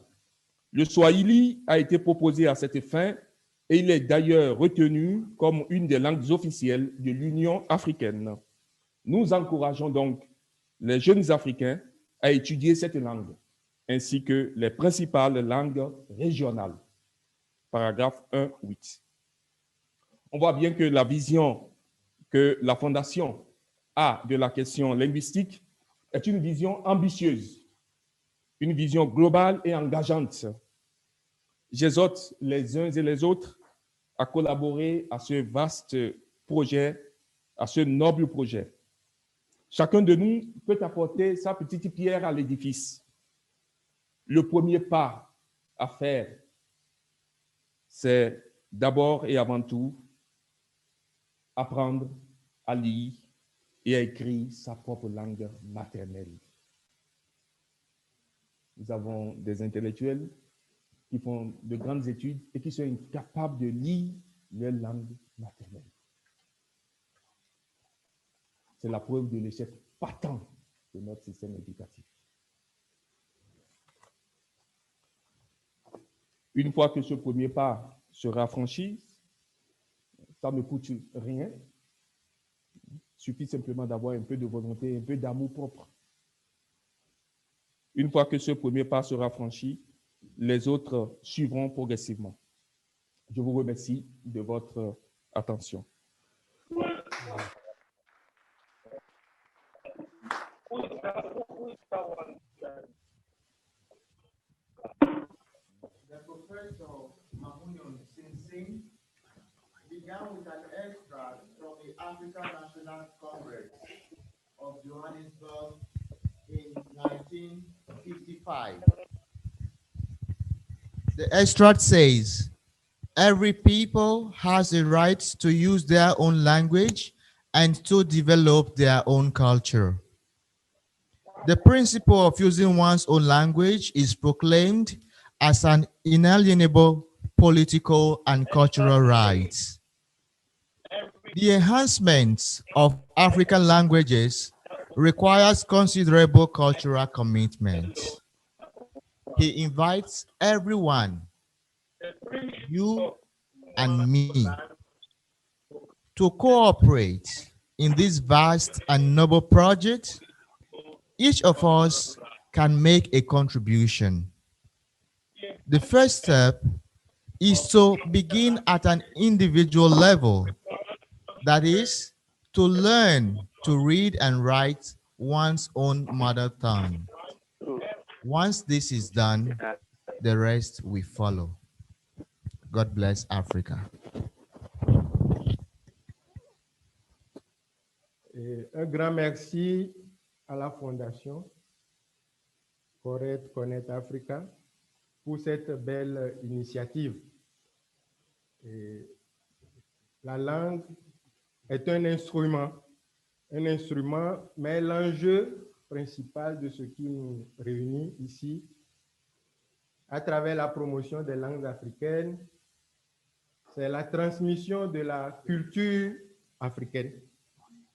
Speaker 11: Le Swahili a été proposé à cette fin et il est d'ailleurs retenu comme une des langues officielles de l'Union africaine. Nous encourageons donc les jeunes Africains à étudier cette langue, ainsi que les principales langues régionales. » Paragraphe 1.8. On voit bien que la vision que la Fondation a de la question linguistique est une vision ambitieuse, une vision globale et engageante. J'exhorte les uns et les autres à collaborer à ce vaste projet, à ce noble projet. Chacun de nous peut apporter sa petite pierre à l'édifice. Le premier pas à faire, c'est d'abord et avant tout apprendre à lire et à écrire sa propre langue maternelle. Nous avons des intellectuels qui font de grandes études et qui sont incapables de lire leur langue maternelle. C'est la preuve de l'échec patent de notre système éducatif. Une fois que ce premier pas sera franchi, ça ne coûte rien. Il suffit simplement d'avoir un peu de volonté, un peu d'amour propre. Une fois que ce premier pas sera franchi, les autres suivront progressivement. Je vous remercie de votre attention.
Speaker 4: Began with an extract from the African National Congress of Johannesburg in 1955. The extract says, every people has a right to use their own language and to develop their own culture. The principle of using one's own language is proclaimed as an inalienable political and cultural right. The enhancement of African languages requires considerable cultural commitment. He invites everyone, you and me, to cooperate in this vast and noble project. Each of us can make a contribution. The first step is to begin at an individual level. That is, to learn to read and write one's own mother tongue. Once this is done, the rest will follow. God bless Africa.
Speaker 12: Et un grand merci à la Fondation Connect Africa pour cette belle initiative. Et la langue est un instrument, mais l'enjeu principal de ce qui nous réunit ici, à travers la promotion des langues africaines, c'est la transmission de la culture africaine,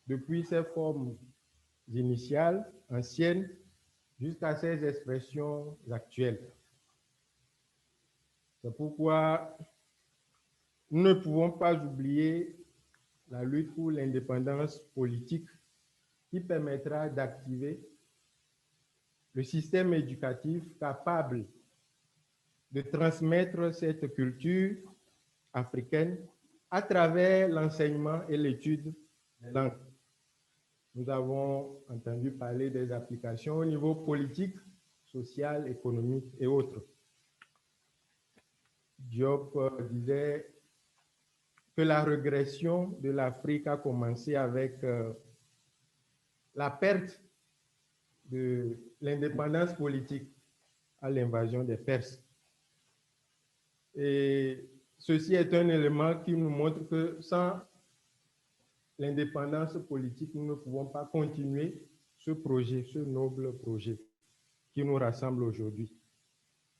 Speaker 12: depuis ses formes initiales, anciennes, jusqu'à ses expressions actuelles. C'est pourquoi nous ne pouvons pas oublier la lutte pour l'indépendance politique qui permettra d'activer le système éducatif capable de transmettre cette culture africaine à travers l'enseignement et l'étude des langues. Nous avons entendu parler des applications au niveau politique, social, économique et autres. Diop disait que la régression de l'Afrique a commencé avec la perte de l'indépendance politique à l'invasion des Perses. Et ceci est un élément qui nous montre que sans l'indépendance politique, nous ne pouvons pas continuer ce projet, ce noble projet qui nous rassemble aujourd'hui.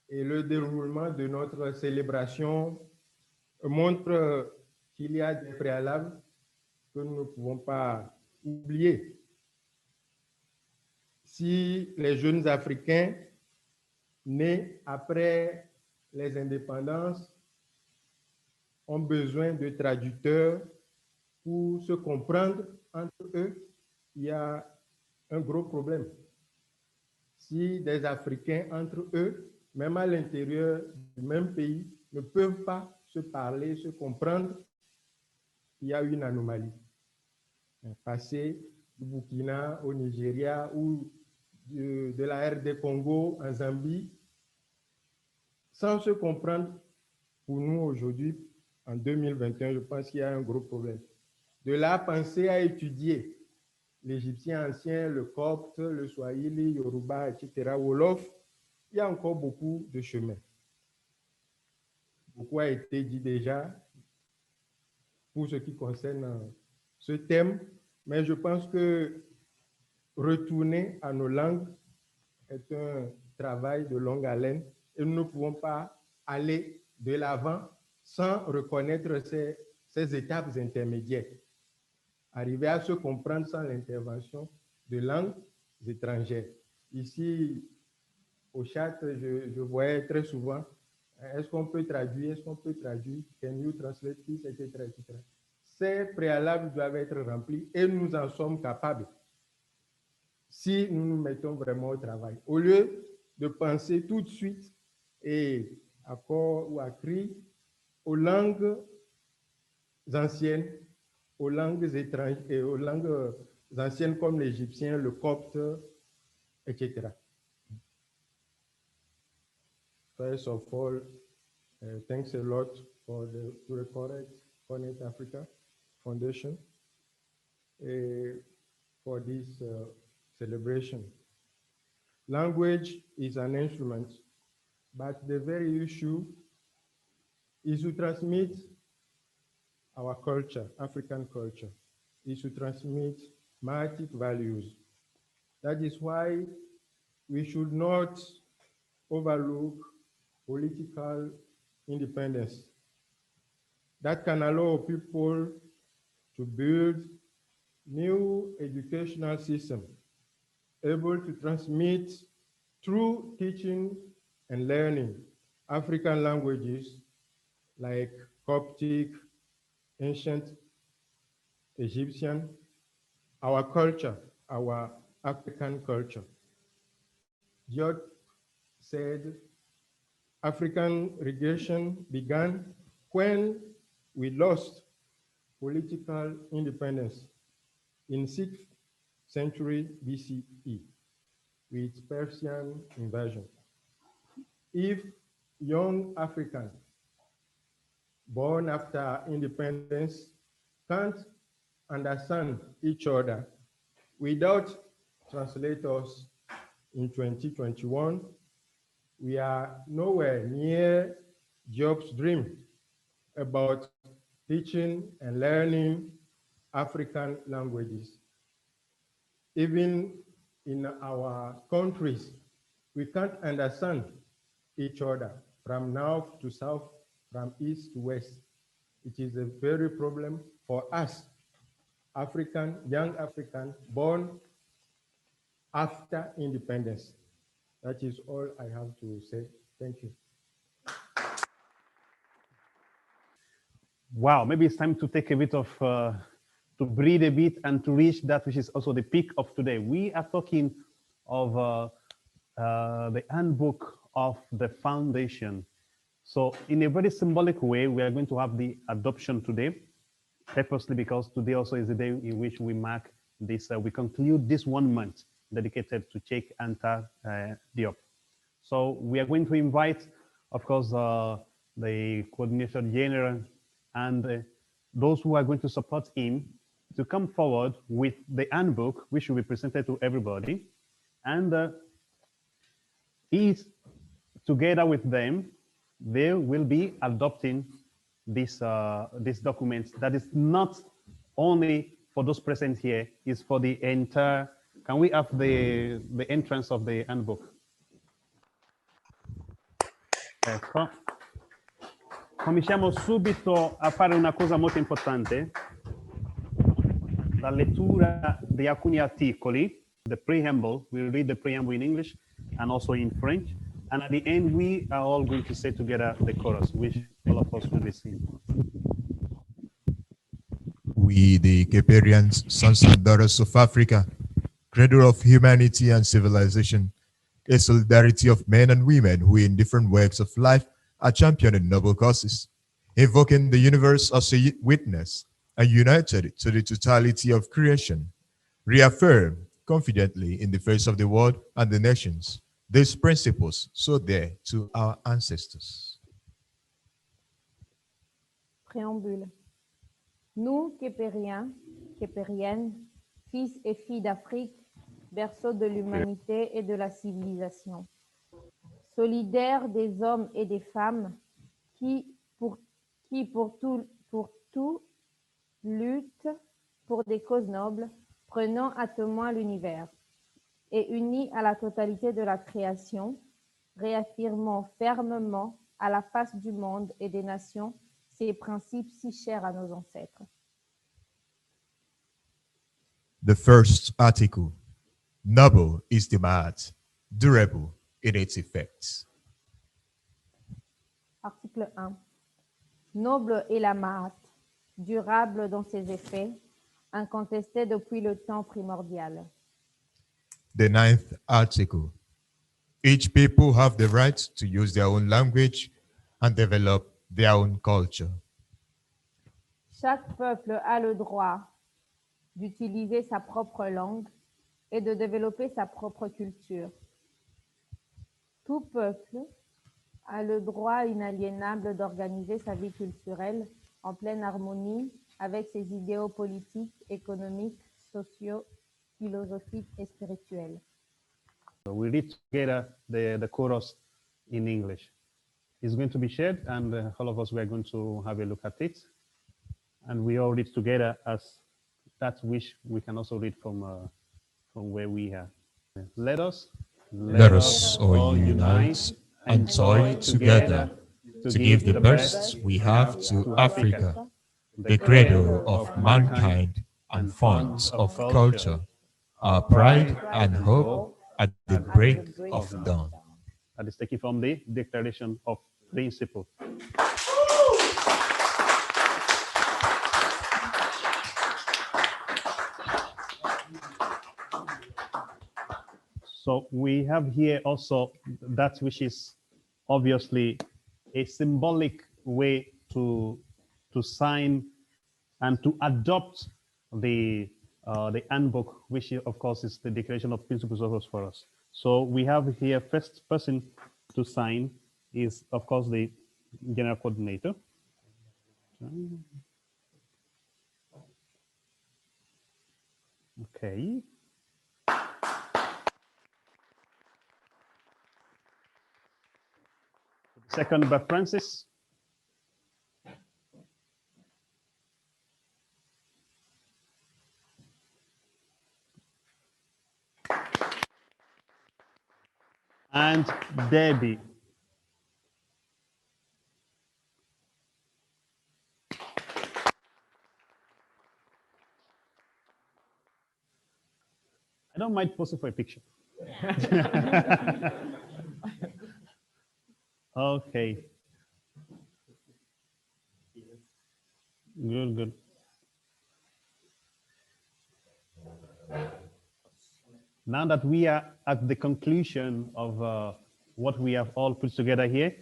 Speaker 12: Et le déroulement de notre célébration montre qu'il y a des préalables que nous ne pouvons pas oublier. Si les jeunes Africains nés après les indépendances ont besoin de traducteurs pour se comprendre entre eux, il y a un gros problème. Si des Africains entre eux, même à l'intérieur du même pays, ne peuvent pas se parler, se comprendre, il y a une anomalie. Passer du Burkina au Nigeria ou de la RD Congo en Zambie, sans se comprendre, pour nous aujourd'hui, en 2021, je pense qu'il y a un gros problème. De là, penser à étudier l'égyptien ancien, le copte, le swahili, yoruba, etc., wolof, il y a encore beaucoup de chemin. Beaucoup a été dit déjà pour ce qui concerne ce thème, mais je pense que retourner à nos langues est un travail de longue haleine et nous ne pouvons pas aller de l'avant sans reconnaître ces étapes intermédiaires. Arriver à se comprendre sans l'intervention de langues étrangères. Ici, au chat, je voyais très souvent, est-ce qu'on peut traduire, can you translate this, etc., etc. Ces préalables doivent être remplis et nous en sommes capables si nous nous mettons vraiment au travail. Au lieu de penser tout de suite et à corps ou à cri aux langues anciennes, aux langues étrangères et aux langues anciennes comme l'égyptien, le copte, etc. First of all, thanks a lot to the Connect Africa Foundation for this celebration. Language is an instrument, but the very issue is to transmit our culture, African culture, is to transmit market values. That is why we should not overlook political independence that can allow people to build new educational system able to transmit through teaching and learning African languages like Coptic, ancient Egyptian, our culture, our African culture. Diop said African regression began when we lost political independence in 6th century BCE with Persian invasion. If young Africans born after independence can't understand each other without translators in 2021, we are nowhere near Diop's dream about teaching and learning African languages. Even in our countries, we can't understand each other from north to south, from east to west. It is a very problem for us, young African born after independence. That is all I have to say. Thank you.
Speaker 1: Wow, maybe it's time to take a bit of, to breathe a bit and to reach that which is also the peak of today. We are talking of the handbook of the foundation. So in a very symbolic way, we are going to have the adoption today, purposely because today also is the day in which we mark this, we conclude this 1 month dedicated to Cheikh Anta Diop. So we are going to invite, of course, the coordinator general and those who are going to support him to come forward with the handbook, which will be presented to everybody. And he's together with them, they will be adopting this document that is not only for those present here, is for the entire. Can we have the entrance of the handbook? Ecco. Cominciamo subito a fare una cosa molto importante, la lettura di alcuni articoli, the preamble. We'll read the preamble in English and also in French. And at the end, we are all going to say together the chorus, which all of us will be singing.
Speaker 13: We, the Caperians, sons and daughters of Africa, cradle of humanity and civilization, a solidarity of men and women who in different walks of life are championing noble causes, invoking the universe as a witness and united to the totality of creation, reaffirm confidently in the face of the world and the nations these principles so dear to our ancestors.
Speaker 3: Préambule. Nous, Képériens, Képériennes, fils et filles d'Afrique, berceau de l'humanité et de la civilisation, solidaires des hommes et des femmes qui pour tout luttent pour des causes nobles, prenant à témoin l'univers, et unis à la totalité de la création, réaffirmant fermement à la face du monde et des nations ces principes si chers à nos ancêtres.
Speaker 13: The first article. Noble is the maat, durable in its effects.
Speaker 3: Article 1. Noble est la maat, durable dans ses effets, incontesté depuis le temps primordial.
Speaker 13: The ninth article. Each people have the right to use their own language and develop their own culture.
Speaker 3: Chaque peuple a le droit d'utiliser sa propre langue et de développer sa propre culture. Tout peuple a le droit inaliénable d'organiser sa vie culturelle en pleine harmonie avec ses idéaux politiques, économiques, sociaux, philosophiques et spirituels.
Speaker 1: So we read together the chorus in English. It's going to be shared, and all of us, we are going to have a look at it. And we all read together as that which we can also read from where we are. Let us
Speaker 13: all unite and toil together to give the best we have to Africa, the cradle of mankind and font of culture, our pride and hope at the break of dawn.
Speaker 1: That is taken from the Declaration of Principle. So we have here also that which is obviously a symbolic way to sign and to adopt the handbook, which of course is the Declaration of Principles of Rights for us. So we have here first person to sign is of course the general coordinator. Okay. Second by Francis. And Debbie. I don't mind posing for a picture. Okay. Good, good. Now that we are at the conclusion of what we have all put together here,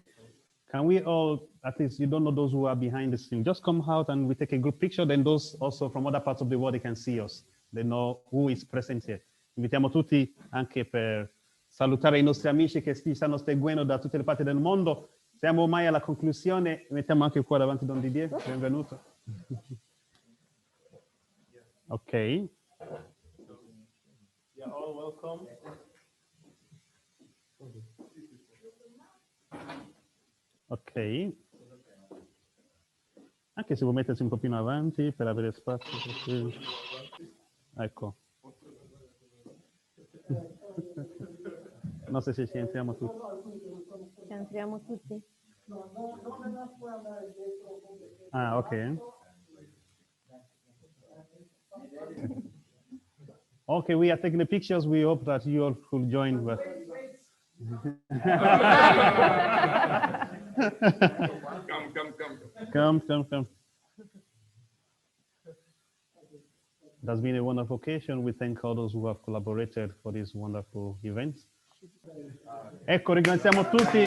Speaker 1: can we all, at least you don't know those who are behind the scene, just come out and we take a good picture, then those also from other parts of the world, they can see us. They know who is present here. Invitiamo tutti anche per salutare i nostri amici che ci stanno seguendo da tutte le parti del mondo. Siamo ormai alla conclusione, mettiamo anche qua davanti Don Didier, benvenuto. Ok. You're all welcome. Ok. Anche se vuoi mettersi un po' più in avanti per avere spazio. Ecco. Non so se ci entriamo tutti.
Speaker 3: Ci entriamo tutti.
Speaker 1: Ah, ok. Okay, we are taking the pictures. We hope that you all could join. But Come. It has been a wonderful occasion. We thank all those who have collaborated for this wonderful event. Ecco, ringraziamo tutti.